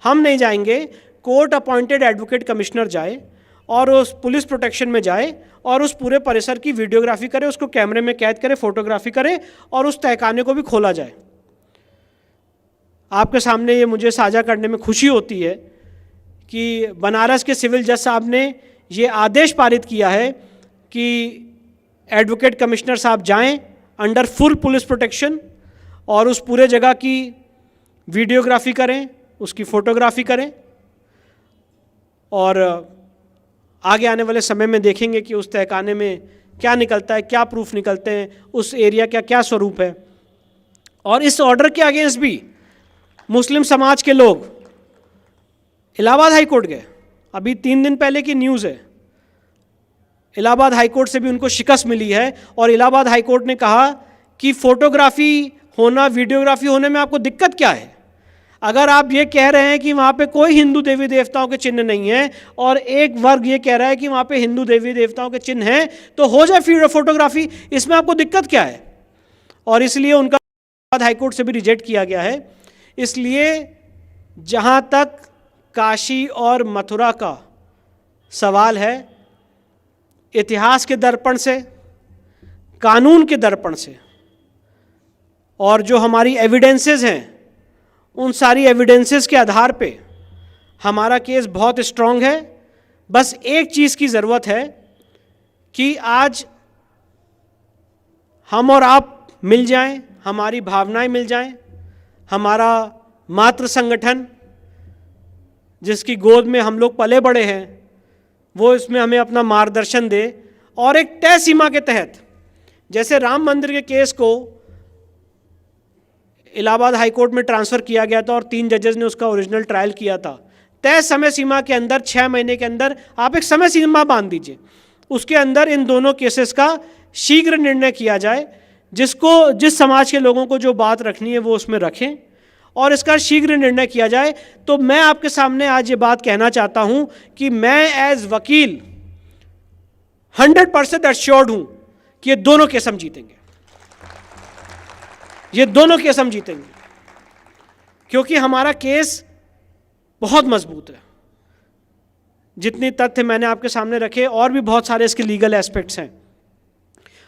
हम नहीं जाएंगे, कोर्ट अपॉइंटेड एडवोकेट कमिश्नर जाए और उस पुलिस प्रोटेक्शन में जाए और उस पूरे परिसर की वीडियोग्राफी करे, उसको कैमरे में कैद करे, फोटोग्राफी करे और उस तहखाने को भी खोला जाए। आपके सामने ये मुझे साझा करने में खुशी होती है कि बनारस के सिविल जज साहब ने ये आदेश पारित किया है कि एडवोकेट कमिश्नर साहब जाएं अंडर फुल पुलिस प्रोटेक्शन और उस पूरे जगह की वीडियोग्राफी करें, उसकी फ़ोटोग्राफी करें और आगे आने वाले समय में देखेंगे कि उस तहखाने में क्या निकलता है, क्या प्रूफ निकलते हैं, उस एरिया का क्या स्वरूप है। और इस ऑर्डर के अगेंस्ट भी मुस्लिम समाज के लोग इलाहाबाद हाई कोर्ट गए। अभी 3 दिन पहले की न्यूज़ है, इलाहाबाद हाई कोर्ट से भी उनको शिकस्त मिली है और इलाहाबाद हाई कोर्ट ने कहा कि फोटोग्राफी होना, वीडियोग्राफी होने में आपको दिक्कत क्या है? अगर आप ये कह रहे हैं कि वहाँ पे कोई हिंदू देवी देवताओं के चिन्ह नहीं है और एक वर्ग ये कह रहा है कि वहाँ पे हिंदू देवी देवताओं के चिन्ह हैं, तो हो जाए फिर फोटोग्राफी, इसमें आपको दिक्कत क्या है? और इसलिए उनका हाई कोर्ट से भी रिजेक्ट किया गया है। इसलिए जहाँ तक काशी और मथुरा का सवाल है, इतिहास के दर्पण से, कानून के दर्पण से और जो हमारी एविडेंसेस हैं, उन सारी एविडेंसेस के आधार पे हमारा केस बहुत स्ट्रांग है। बस एक चीज़ की ज़रूरत है कि आज हम और आप मिल जाएं, हमारी भावनाएं मिल जाएं, हमारा मातृ संगठन जिसकी गोद में हम लोग पले बड़े हैं वो इसमें हमें अपना मार्गदर्शन दे और एक तय सीमा के तहत, जैसे राम मंदिर के केस को इलाहाबाद हाई कोर्ट में ट्रांसफ़र किया गया था और 3 जजेस ने उसका ओरिजिनल ट्रायल किया था, तय समय सीमा के अंदर 6 महीने के अंदर आप एक समय सीमा बांध दीजिए, उसके अंदर इन दोनों केसेस का शीघ्र निर्णय किया जाए। जिस समाज के लोगों को जो बात रखनी है वो उसमें रखें और इसका शीघ्र निर्णय किया जाए। तो मैं आपके सामने आज ये बात कहना चाहता हूं कि मैं एज वकील 100% एश्योर्ड हूं कि ये दोनों केस हम जीतेंगे, ये दोनों केस हम जीतेंगे, क्योंकि हमारा केस बहुत मजबूत है। जितने तथ्य मैंने आपके सामने रखे और भी बहुत सारे इसके लीगल एस्पेक्ट्स हैं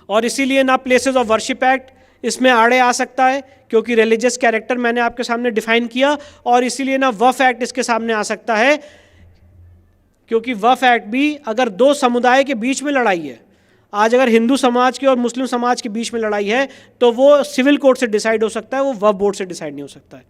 और इसीलिए ना प्लेसेस ऑफ वर्शिप एक्ट इसमें आड़े आ सकता है क्योंकि रिलीजियस कैरेक्टर मैंने आपके सामने डिफाइन किया, और इसीलिए ना वफ एक्ट इसके सामने आ सकता है क्योंकि वफ एक्ट भी अगर 2 समुदाय के बीच में लड़ाई है, आज अगर हिंदू समाज के और मुस्लिम समाज के बीच में लड़ाई है तो वो सिविल कोर्ट से डिसाइड हो सकता है, वो वफ बोर्ड से डिसाइड नहीं हो सकता है।